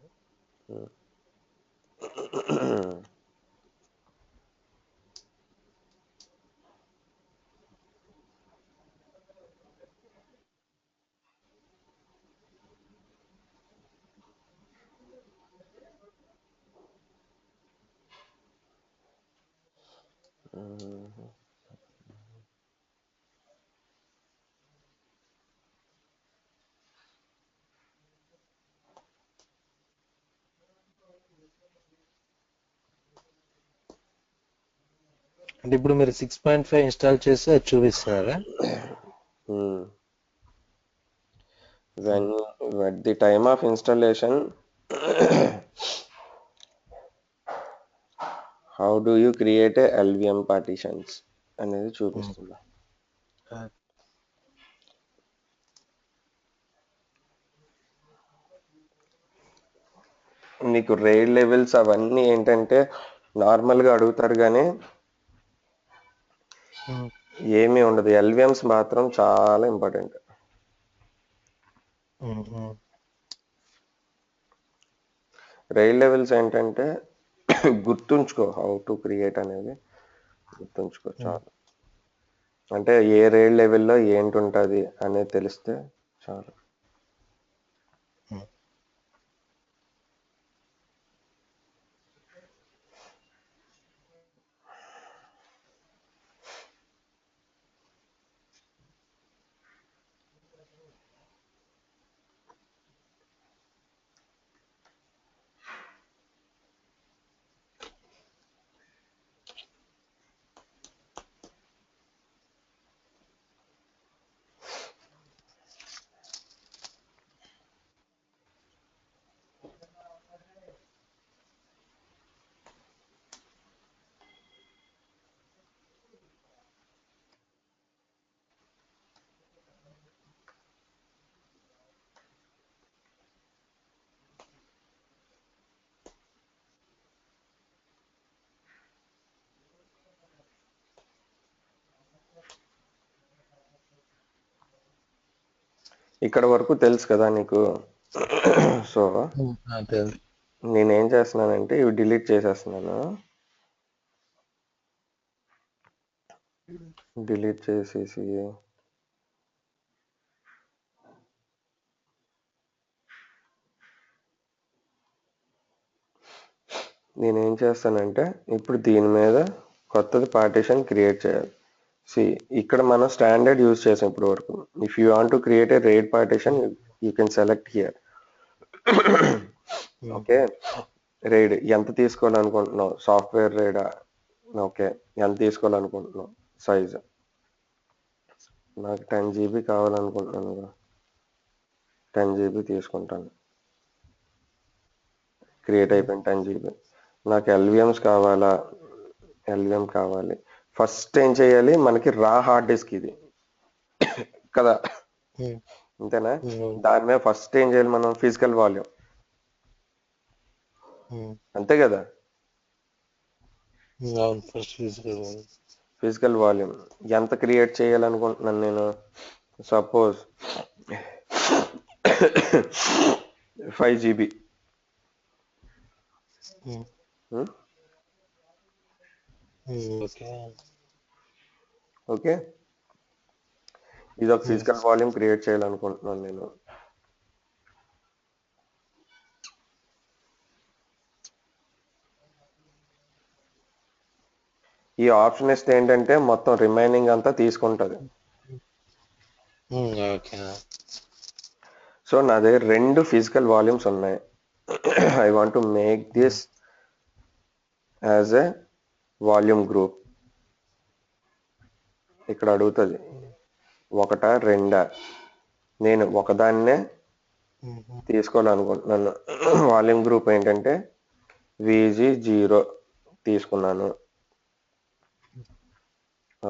అంటే ఇప్పుడు మీరు 6.5 ఇన్స్టాల్ చేసి అది చూపిస్తున్నారా? When at the time of installation, how do you create a LVM partitions అనేది చూపిస్తున్నా. నీకు రైడ్ లెవెల్స్ అవన్నీ ఏంటంటే నార్మల్గా అడుగుతారు కానీ ఏమీ ఉండదు. ఎల్విఎమ్స్ మాత్రం చాలా ఇంపార్టెంట్. రైడ్ లెవెల్స్ ఏంటంటే గుర్తుంచుకో, హౌ టు క్రియేట్ అనేది గుర్తుంచుకో చాలు. అంటే ఏ రైడ్ లెవెల్లో ఏంటి ఉంటుంది అనేది తెలిస్తే చాలు. ఇక్కడ వరకు తెలుసు కదా నీకు. సో నేనేం చేస్తున్నానంటే ఇవి డిలీట్ చేసేస్తున్నాను. డిలీట్ చేసేసి నేనేం చేస్తానంటే ఇప్పుడు దీని మీద కొత్తది పార్టీషన్ క్రియేట్ చేయాలి. ఇక్కడ మనం స్టాండర్డ్ యూజ్ చేసాం ఇప్పుడు వరకు. If you want to create a RAID partition you can select here. Okay, RAID ఎంత తీసుకోవాలనుకుంటున్నావు? సాఫ్ట్వేర్ రైడా? ఓకే, ఎంత తీసుకోవాలనుకుంటున్నావు? సైజ్ నాకు 10 GB కావాలనుకుంటున్నాను. 10 GB తీసుకుంటాను. క్రియేట్ అయిపోయింది 10 GB. నాకు ఎల్విఎమ్స్ కావాలా? ఎల్విఎం కావాలి. ఫస్ట్ ఏం చేయాలి, మనకి రా హార్డ్ డిస్క్ ఇది కదా, అంతేనా? దాని మీద ఫస్ట్ ఏం చేయాలి మనం? ఫిజికల్ వాల్యూమ్, అంతే కదా? ఫిజికల్ వాల్యూమ్ ఎంత క్రియేట్ చేయాలనుకుంటున్నాను నేను? Suppose 5 GB. ఓకే, ఇది ఒక ఫిజికల్ వాల్యూమ్ క్రియేట్ చేయాలనుకుంటున్నాను నేను. ఈ ఆప్షన్ ఇస్తే ఏంటంటే మొత్తం రిమైనింగ్ అంతా తీసుకుంటుంది. సో నా దగ్గర 2 ఫిజికల్ వాల్యూమ్స్ ఉన్నాయి. I want to make this as a volume group. ఇక్కడ అడుగుతుంది 1, 2. నేను ఒకదాన్నే తీసుకోవాలనుకుంటున్నాను. వాల్యూమ్ గ్రూప్ ఏంటంటే VG0 తీసుకున్నాను.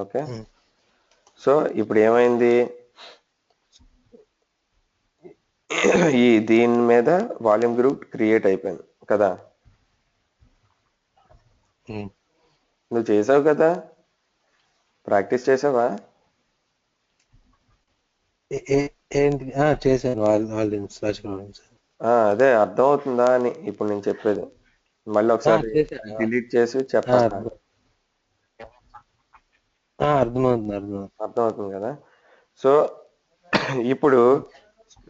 ఓకే, సో ఇప్పుడు ఏమైంది, దీని మీద వాల్యూమ్ గ్రూప్ క్రియేట్ అయిపోయింది కదా. నువ్వు చేసావు కదా, ప్రాక్టీస్ చేసావా? చేశాను. అదే అర్థం అవుతుందా అని ఇప్పుడు నేను చెప్పేది. మళ్ళీ ఒకసారి డిలీట్ చేసి చెప్పాలి. అర్థమవుతుంది కదా. సో ఇప్పుడు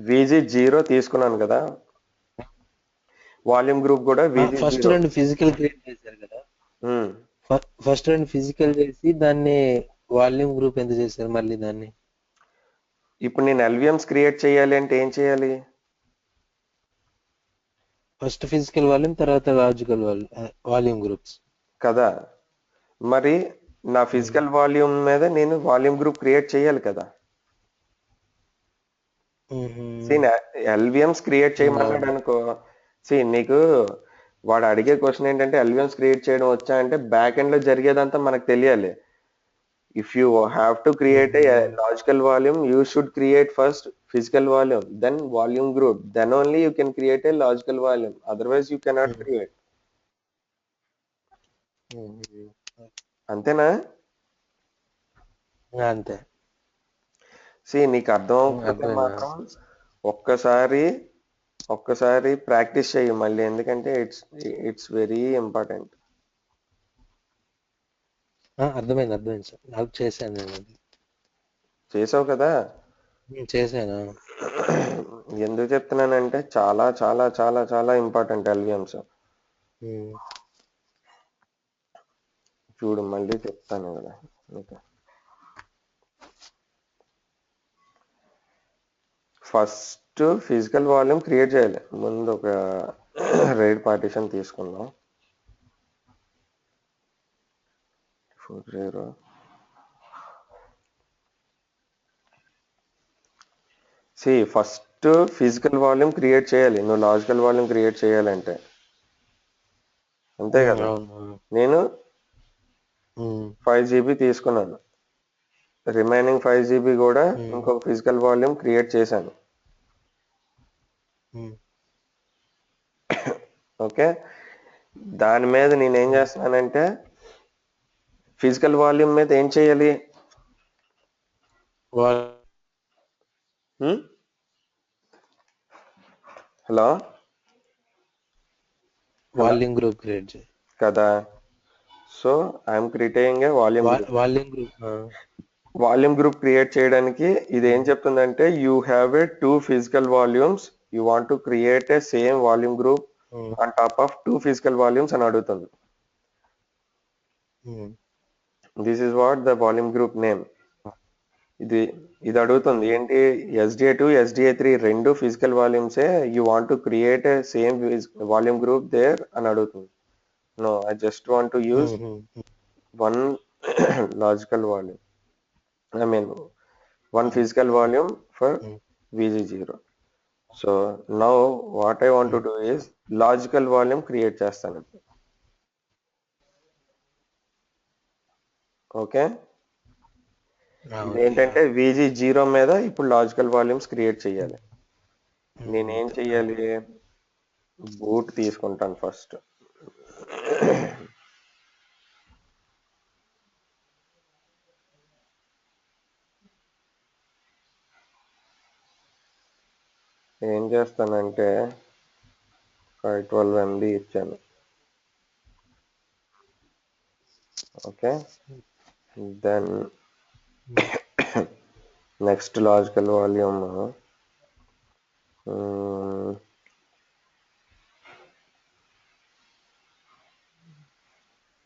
VG0 తీసుకున్నాను కదా, వాల్యూమ్ గ్రూప్ కూడా VG0. ఫిజికల్ క్రియేట్ చేశారు కదా. ఫస్ట్ రెండు ఫిజికల్ చేసి దాన్ని వాల్యూమ్ గ్రూప్ ఎంత చేశారు మళ్ళీ దాన్ని? ఇప్పుడు నేను ఎల్విఎమ్స్ క్రియేట్ చేయాలి అంటే ఏం చేయాలి? ఫస్ట్ ఫిజికల్ వాల్యూమ్, తర్వాత లాజికల్ వాల్యూమ్ గ్రూప్స్ కదా. మరి నా ఫిజికల్ వాల్యూమ్ మీద నేను వాల్యూమ్ గ్రూప్ క్రియేట్ చేయాలి కదా. ఎల్విఎమ్స్ క్రియేట్ చేయమన్నాడు అనుకో. నీకు వాడు అడిగే క్వశ్చన్ ఏంటంటే ఎల్విఎమ్స్ క్రియేట్ చేయడం వచ్చా అంటే బ్యాక్ ఎండ్ లో జరిగేదంతా మనకు తెలియాలి. If you have to create a logical volume, you should create first physical volume, then volume group, then only you can create a logical volume, otherwise you cannot create. అంతేనా? అంతే. నీకు అర్థం అవ్వకపోతే మాత్రం ఒక్కసారి ప్రాక్టీస్ చెయ్యి మళ్ళీ, ఎందుకంటే ఇట్స్ వెరీ ఇంపార్టెంట్. అర్థమైంది సార్, నాకు చేశాను నేను అది. చేసావు కదా. చేశాను. ఎందుకు చెప్తున్నానంటే చాలా చాలా చాలా చాలా ఇంపార్టెంట్ ఎల్విఎమ్స్. చూడు మళ్ళీ చెప్తాను కదా నీకు. ఫస్ట్ ఫిజికల్ వాల్యూమ్ క్రియేట్ చేయాలి. ముందు ఒక రైడ్ పార్టిషన్ తీసుకుందాం. 40 ఫస్ట్ ఫిజికల్ వాల్యూమ్ క్రియేట్ చేయాలి నువ్వు లాజికల్ వాల్యూమ్ క్రియేట్ చేయాలంటే, అంతే కదా. నేను 5 GB తీసుకున్నాను, రిమైనింగ్ 5 GB కూడా ఇంకొక ఫిజికల్ వాల్యూమ్ క్రియేట్ చేశాను. ఓకే, దాని మీద నేనేం చేస్తున్నానంటే ఫిజికల్ వాల్యూమ్ మీద ఏం చేయాలి? హలో, వాల్యూమ్ గ్రూప్ క్రియేట్ చేయి కదా. So I'm creating a volume group create చేయడానికి ఇది ఏం చెప్తుందంటే you have a 2 physical volumes, you want to create a same volume group on top of 2 physical volumes అని అడుగుతుంది. This is what the volume group name. ఇది అడుగుతుంది ఏంటి, SDA2 SDA3 రెండు ఫిజికల్ వాల్యూమ్సే, you want to create a same volume group there అని అడుగుతుంది. No, I just want to use one logical volume, I mean one physical volume for VG0. So now what I want to do is logical volume create చేస్తాను. Okay, ఏంటంటే VG0 మీద ఇప్పుడు logical volumes create చేయాలి. నేనేం చెయ్యాలి, boot తీసుకుంటాను first. ఏం చేస్తానంటే 512 MB ఇచ్చాను. Okay, then next logical volume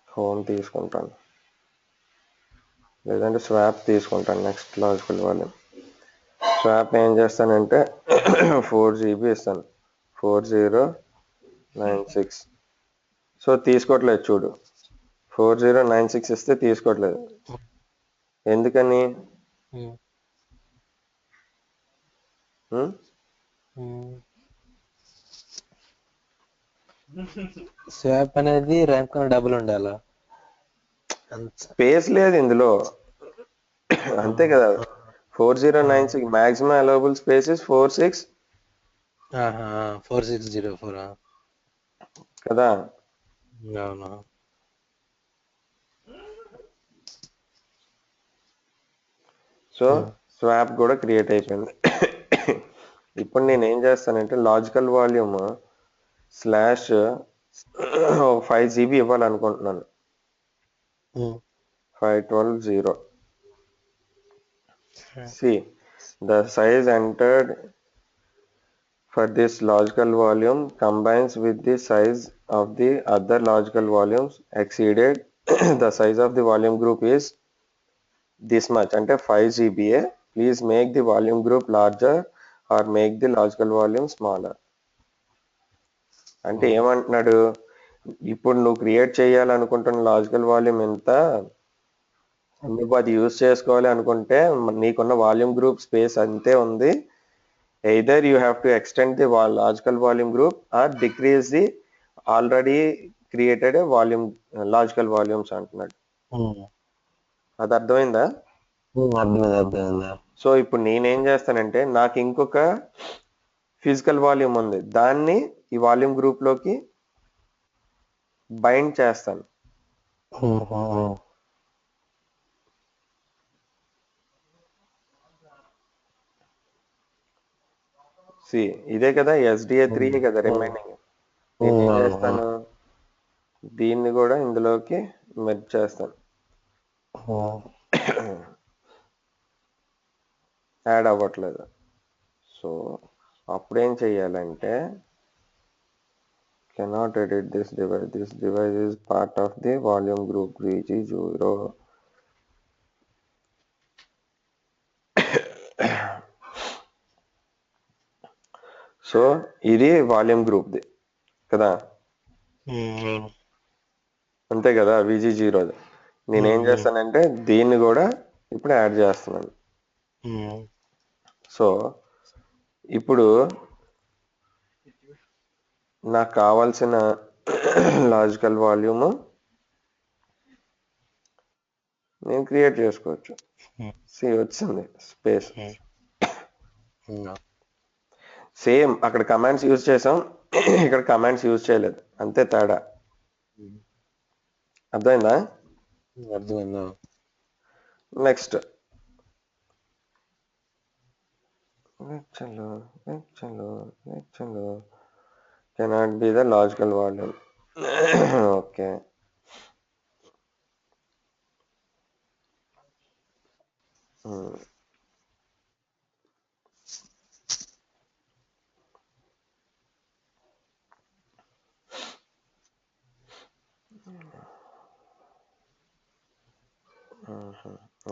home తీసుకుంటాను, లేదంటే స్వాప్ తీసుకుంటాను. నెక్స్ట్ లాజికల్ వాల్యూమ్ స్వాప్ ఏం చేస్తానంటే 4 GB ఇస్తాను, 4096. సో తీసుకోవట్లేదు చూడు, 4096 ఇస్తే తీసుకోవట్లేదు. ఎందుకని? స్వాప్ అనేది ర్యామ్ కన్నా డబుల్ ఉండాలా? స్పేస్ లేదు ఇందులో, అంతే కదా. 4096 మాక్సిమం అలౌబుల్ స్పేస్ ఇస్ 4604 కదా. అవును. సో స్వాప్ కూడా క్రియేట్ అయిపోయింది. ఇప్పుడు నేను ఏం చేస్తానంటే లాజికల్ వాల్యూమ్ స్లాష్ 5 GB ఇవ్వాలనుకుంటున్నాను. 5120. See, the size entered for this logical volume combines with the size of the other logical volumes exceeded the size of the volume group is this much అంటే 5 GBA. Please make the volume group larger are make the logical volume smaller. అంటే ఏమంటున్నాడు, ఇప్పుడు నువ్వు create చేయాలనుకుంటున్న logical volume ఎంత, నువ్వు అది use చేసుకోవాలి అనుకుంటే నీకున్న వాల్యూమ్ గ్రూప్ స్పేస్ అంతే ఉంది. Either you have to extend the logical volume group or decrease the already created volume logical volumes అంటున్నాడు. అది అర్థమైందా? అర్థమైంది. సో ఇప్పుడు నేనేం చేస్తానంటే నాకు ఇంకొక ఫిజికల్ వాల్యూమ్ ఉంది, దాన్ని ఈ వాల్యూమ్ గ్రూప్ లోకి బైండ్ చేస్తాను. ఇదే కదా SDA3 కదా రిమైనింగ్. నేను ఏం చేస్తాను, దీన్ని కూడా ఇందులోకి మెర్జ్ చేస్తాను, యాడ్ అవ్వట్లేదు. సో అప్పుడేం చెయ్యాలంటే cannot edit this device is part of the volume group VG0. So ఇది వాల్యూమ్ గ్రూప్ది కదా, అంతే కదా VG0. నేనేం చేస్తానంటే దీన్ని కూడా ఇప్పుడు యాడ్ చేస్తున్నాను. సో ఇప్పుడు నాకు కావాల్సిన లాజికల్ వాల్యూమ్ నేను క్రియేట్ చేసుకోవచ్చు. వచ్చింది స్పేస్. సేమ్ అక్కడ కమాండ్స్ యూజ్ చేసాం, ఇక్కడ కమాండ్స్ యూజ్ చేయలేదు, అంతే తేడా. అర్థమైందా? Next cannot be the logical volume. Okay,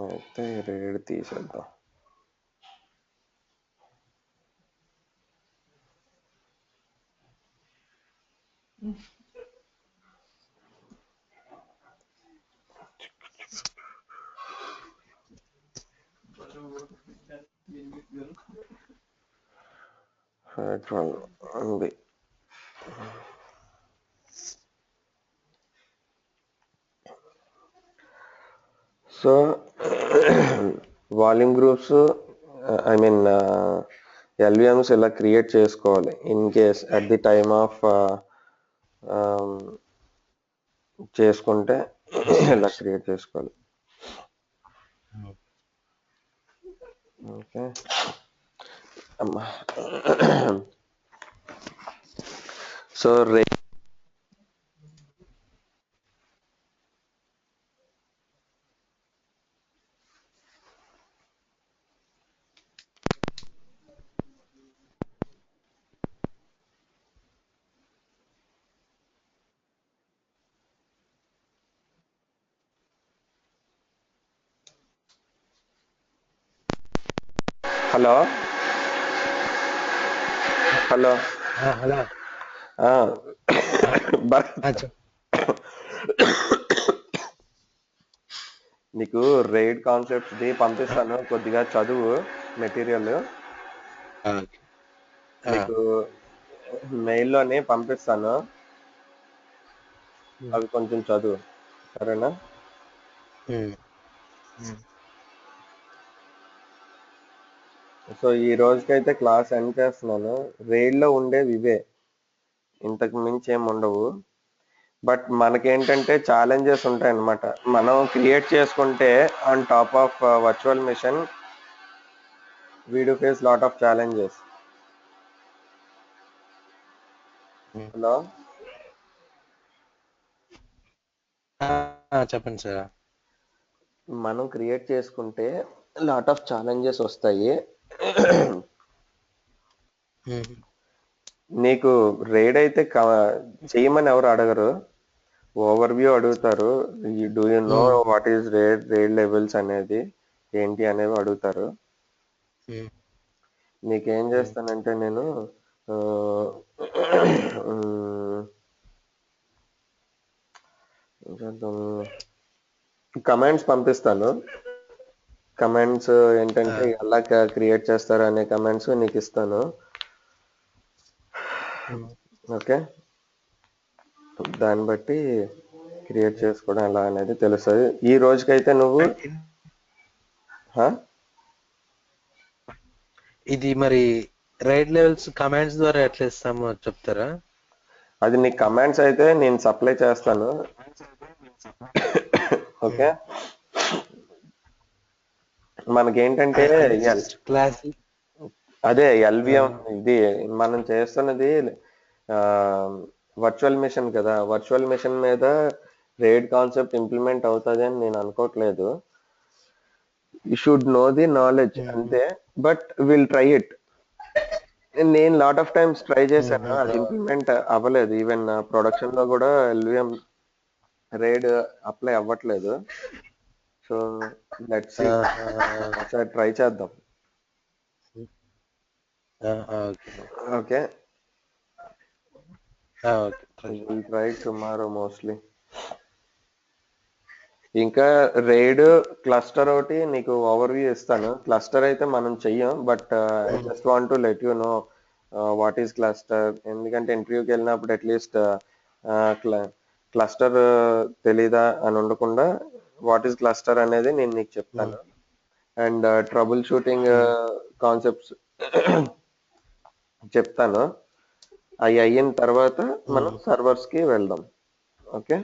అయితే రేడ్ తీసేద్దాం. ఉంది. సో వాల్యూమ్ గ్రూప్స్ LVMs ఇలా క్రియేట్ చేసుకోవాలి in case at the time of చేసుకుంటే ఇలా క్రియేట్ చేసుకోవాలి. ఓకే అమ్మా. సో హలో హలో నీకు రైడ్ కాన్సెప్ట్స్ ది పంపిస్తాను, కొద్దిగా చదువు మెటీరియల్. నీకు మెయిల్లోనే పంపిస్తాను, అవి కొంచెం చదువు, సరేనా? సో ఈ రోజుకైతే క్లాస్ ఎండ్ చేస్తున్నాను. రైడ్లో ఉండేవి ఇవే, ఇంతకు మించి ఏమి ఉండవు. బట్ మనకేంటంటే ఛాలెంజెస్ ఉంటాయి అన్నమాట. మనం క్రియేట్ చేసుకుంటే on top of virtual machine we do face lot of challenges. Hello, చెప్పండి సార్. మనం క్రియేట్ చేసుకుంటే లాట్ ఆఫ్ ఛాలెంజెస్ వస్తాయి. నీకు రైడ్ అయితే చేయమని ఎవరు అడగరు, ఓవర్ వ్యూ అడుగుతారు. Do you know um, what is RAID levels అనేది ఏంటి అనేవి అడుగుతారు. ఉమ్, నీకేం ఉమ్, చేస్తానంటే నేను ఆ, ఉమ్, కమాండ్స్ పంపిస్తాను. కమాండ్స్ ఆ, ఏంటంటే ఎలా క్రియేట్ చేస్తారు అనే కమాండ్స్ నీకు ఇస్తాను. ఉమ్, ఓకే, దాన్ని బట్టి క్రియేట్ ఉమ్. చేసుకోవడం ఎలా అనేది తెలుస్తుంది. ఈ రోజుకైతే నువ్వు అండ్ హా? ఇది మరి రైడ్ లెవెల్స్ కమాండ్స్ ద్వారా ఎట్లా ఇస్తామో చెప్తారా? అది నీ కమాండ్స్ అయితే నేను సప్లై చేస్తాను. Okay, um. మనకేంటంటే అంటే క్లాస్ అదే ఎల్విఎం ఇది మనం చేస్తున్నది వర్చువల్ మిషన్ కదా. వర్చువల్ మిషన్ మీద రేడ్ కాన్సెప్ట్ ఇంప్లిమెంట్ అవుతుంది అని నేను అనుకోవట్లేదు. You should know the knowledge అంతే. But will try it. నేను లాట్ ఆఫ్ టైమ్స్ ట్రై చేశాను, అది ఇంప్లిమెంట్ అవ్వలేదు. ఈవెన్ ప్రొడక్షన్ లో కూడా ఎల్విఎం రేడ్ అప్లై అవ్వట్లేదు. సో లెట్స్ సి, ఒకసారి ట్రై చేద్దాం. Okay okay, okay. Will try tomorrow mostly. ఇంకా రైడ్ క్లస్టర్ ఒకటి నీకు ఓవర్ వ్యూ ఇస్తాను. క్లస్టర్ అయితే మనం చెయ్యం, but I just want to let you know what is cluster. ఎందుకంటే ఇంటర్వ్యూకి వెళ్ళినప్పుడు అట్లీస్ట్ క్లస్టర్ తెలీదా అని ఉండకుండా వాట్ ఈస్ క్లస్టర్ అనేది నేను నీకు చెప్తాను. అండ్ ట్రబుల్ షూటింగ్ కాన్సెప్ట్స్ చెప్తాను. అవి అయిన తర్వాత మనం సర్వర్స్కి వెళ్దాం. ఓకే,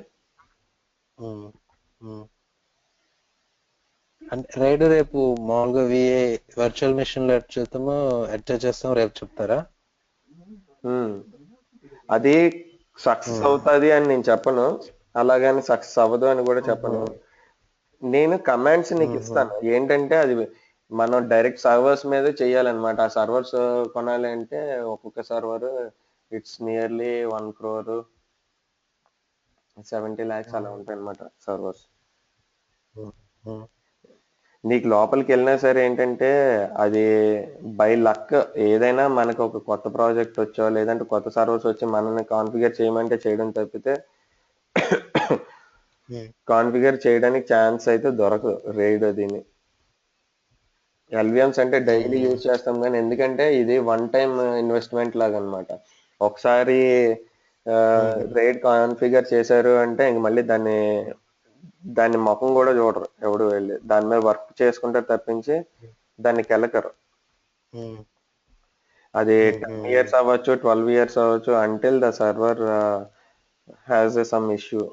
అంటే రైడ్ రేపు మామూలుగా విఏ వర్చువల్ మిషన్ లో ఎట్లా చేస్తామో రేపు చెప్తారా? అది సక్సెస్ అవుతుంది అని నేను చెప్పను, అలాగని సక్సెస్ అవ్వదు అని కూడా చెప్పను. నేను కమాండ్స్ నీకు ఇస్తాను. ఏంటంటే అది మనం డైరెక్ట్ సర్వర్స్ మీద చేయాలన్నమాట. ఆ సర్వర్స్ కొనాలి అంటే ఒక్కొక్క server it's nearly 1 crore 70 lakhs అలా ఉంటాయి అన్నమాట సర్వర్స్. నీకు లోపలికి వెళ్ళినా సరే ఏంటంటే అది బై లక్ ఏదైనా మనకు ఒక కొత్త ప్రాజెక్ట్ వచ్చో లేదంటే కొత్త సర్వర్స్ వచ్చి మనల్ని కాన్ఫిగర్ చేయమంటే చేయడం తప్పితే కాన్ఫిగర్ చేయడానికి ఛాన్స్ అయితే దొరకదు రైడ్ దీన్ని. ఎల్విఎమ్స్ అంటే డైలీ యూజ్ చేస్తాం కానీ, ఎందుకంటే ఇది వన్ టైం ఇన్వెస్ట్మెంట్ లాగా అనమాట. ఒకసారి రైడ్ కాన్ఫిగర్ చేశారు అంటే ఇంక మళ్ళీ దాన్ని ముఖం కూడా చూడరు ఎవడు వెళ్ళి. దాని మీద వర్క్ చేసుకుంటారు తప్పించి దానికి వెళ్ళకరు. అది 10 years అవ్వచ్చు, 12 years అవ్వచ్చు, until the server has some issue.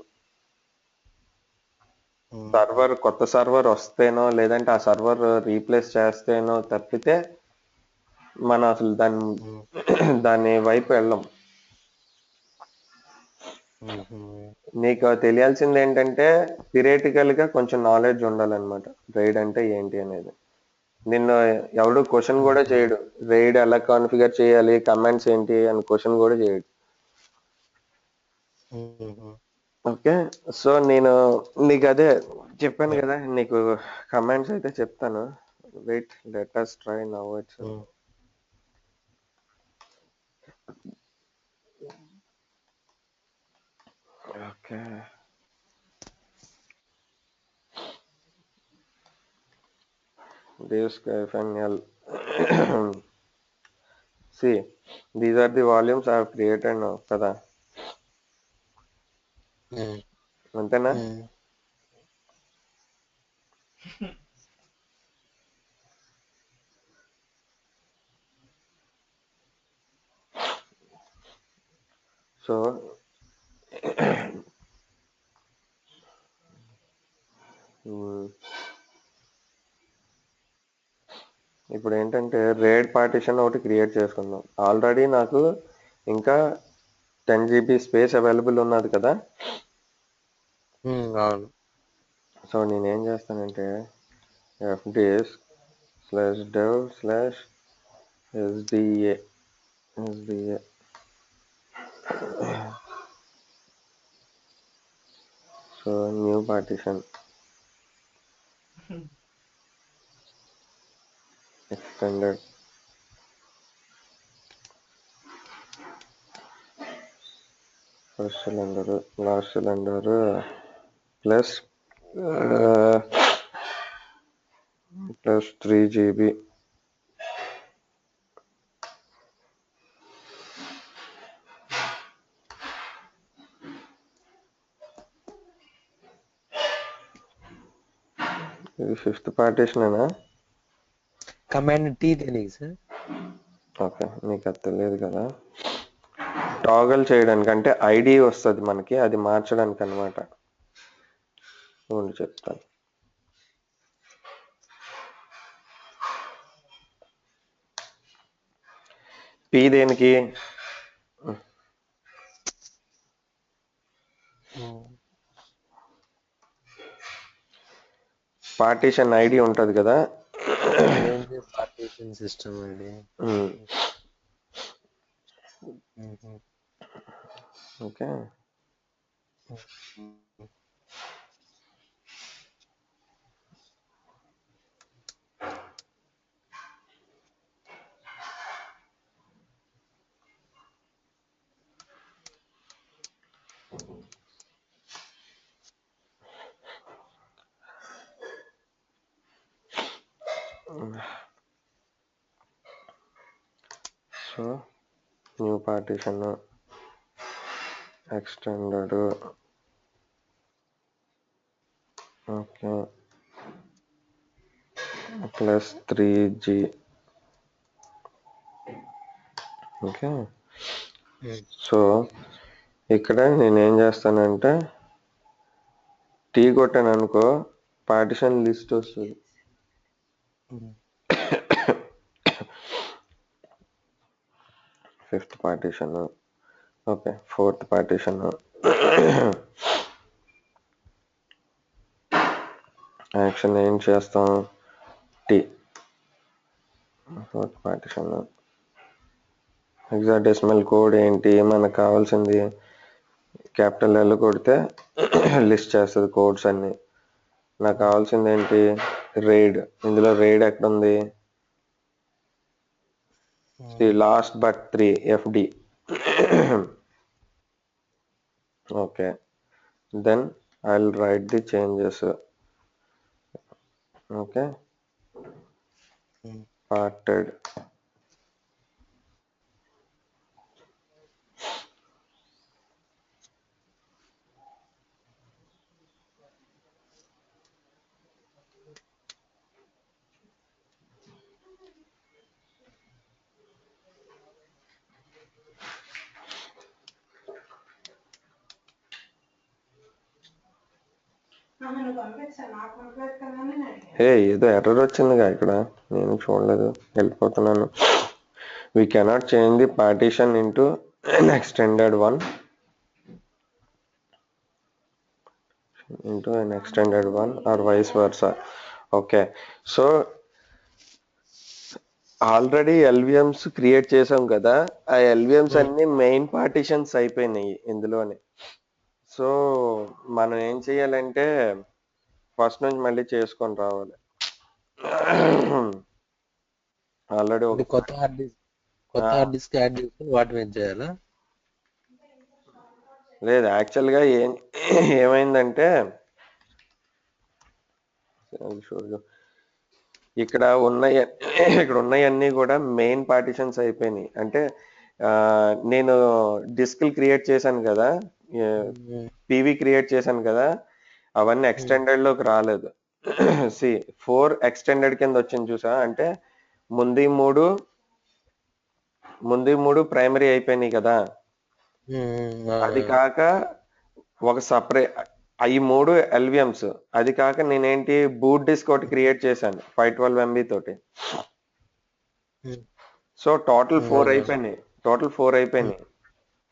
కొత్త సర్వర్ వస్తేనో లేదంటే ఆ సర్వర్ రీప్లేస్ చేస్తేనో తప్పితే మనం అసలు దాని వైపు వెళ్ళం. నీకు తెలియాల్సింది ఏంటంటే థియరిటికల్ గా కొంచెం నాలెడ్జ్ ఉండాలన్నమాట రైడ్ అంటే ఏంటి అనేది. నిన్ను ఎవడు క్వశ్చన్ కూడా చేయడు, రైడ్ ఎలా కాన్ఫిగర్ చేయాలి, కమాండ్స్ ఏంటి అని క్వశ్చన్ కూడా చేయడు. ఓకే, సో నేను నీకు అదే చెప్పాను కదా, నీకు కమాండ్స్ అయితే చెప్తాను. Wait, let us try now. It's okay. This FNL. See, these are the volumes I have created now కదా, అంతేనా? సో ఇప్పుడు ఏంటంటే రేడ్ పార్టిషన్ ఒకటి క్రియేట్ చేసుకుందాం. ఆల్రెడీ నాకు ఇంకా 10 GB స్పేస్ అవైలబుల్ ఉన్నది కదా. అవును. సో నేనేం చేస్తానంటే fdisk/dev/sda so new partition extended first cylinder last cylinder plus 3 GB ఇది ఫిఫ్త్ పార్టీషన్ ఏనా? కమాండ్ టీ తెలియదు సార్. ఓకే, నీకు అది తెలియదు కదా. టాగల్ చేయడానికి అంటే ఐడి వస్తుంది మనకి, అది మార్చడానికి అనమాట. చెప్తాను. పి దేనికి? పార్టీషన్ ఐడి ఉంటది కదా, partition system ID. Okay, so new partition extended. Okay, plus 3G. Okay, so ఇక్కడ నేనేం చేస్తానంటే టీ కొట్టాను అనుకో, పార్టీషన్ లిస్ట్ వస్తుంది. Fifth partition, okay, fourth partition, action ఏం చేస్తాం, T. Fourth partition hexadecimal code ఏంటి మనకు కావాల్సింది, క్యాపిటల్ L కొడితే లిస్ట్ చేస్తుంది కోడ్స్ అన్ని. నాకు కావాల్సింది ఏంటి, రైడ్. ఇందులో రైడ్ ఎక్కడ ఉంది, last but 3 FD. Okay, then I will write the changes. Okay, parted ఏదో ఎర్రర్ వచ్చిందిగా ఇక్కడ, నేను చూడలేదు, వెళ్ళిపోతున్నాను. We cannot change the partition into an extended one or vice versa. Okay, so already LVMs create చేసాం కదా, ఆ LVMs అన్ని మెయిన్ పార్టీషన్స్ అయిపోయినాయి ఇందులోనే. సో మనం ఏం చేయాలంటే ఫస్ట్ నుంచి మళ్ళీ చేసుకొని రావాలి. ఆల్రెడీ కొత్త హార్డ్ డిస్క్ యాడ్ చేసి వాటి మీద చేయాలా? లేదు, యాక్చువల్గా ఏమైందంటే ఇక్కడ ఉన్నవన్నీ కూడా మెయిన్ పార్టీషన్స్ అయిపోయినాయి. అంటే నేను డిస్క్లు క్రియేట్ చేశాను కదా, PV క్రియేట్ చేశాను కదా, అవన్నీ ఎక్స్టెండెడ్ లోకి రాలేదు. 4 ఎక్స్టెండెడ్ కింద వచ్చింది చూసా, అంటే ముందు మూడు ప్రైమరీ అయిపోయినాయి కదా, అది కాక ఒక సపరేట్ అవి 3 LVMs. అది కాక నేనేంటి బూట్ డిస్క్ ఒకటి క్రియేట్ చేశాను 512 MB తోటి. సో టోటల్ 4 అయిపోయినాయి.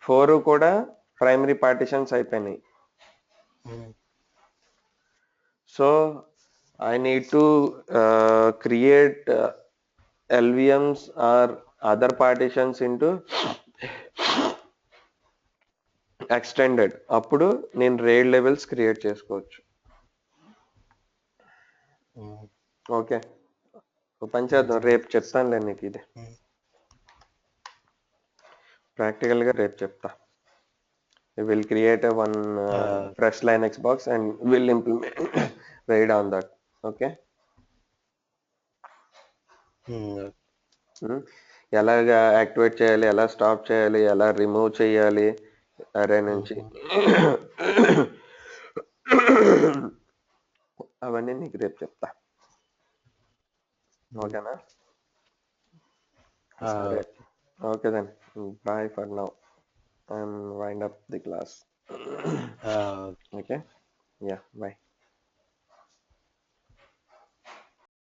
4 కూడా ప్రైమరీ పార్టీషన్స్ అయిపోయినాయి. So I need to create LVMs or other partitions into extended, అప్పుడు నేను రైడ్ లెవెల్స్ క్రియేట్ చేసుకోవచ్చు. ఓకే, ఓ పని చేద్దాం, రేపు చెప్తానులే నీకు ఇది ప్రాక్టికల్గా, రేపు చెప్తా. Will create one fresh Linux box and will implement RAID on that. Okay, ఎలాగా యాక్టివేట్ చేయాలి, ఎలా స్టాప్ చేయాలి, ఎలా రిమూవ్ చేయాలి అరే నుంచి, అవన్నీ నీకు రేపు చెప్తా. ఓకేనా? సరే, okay then, bye for now and wind up the class. Okay, yeah, bye.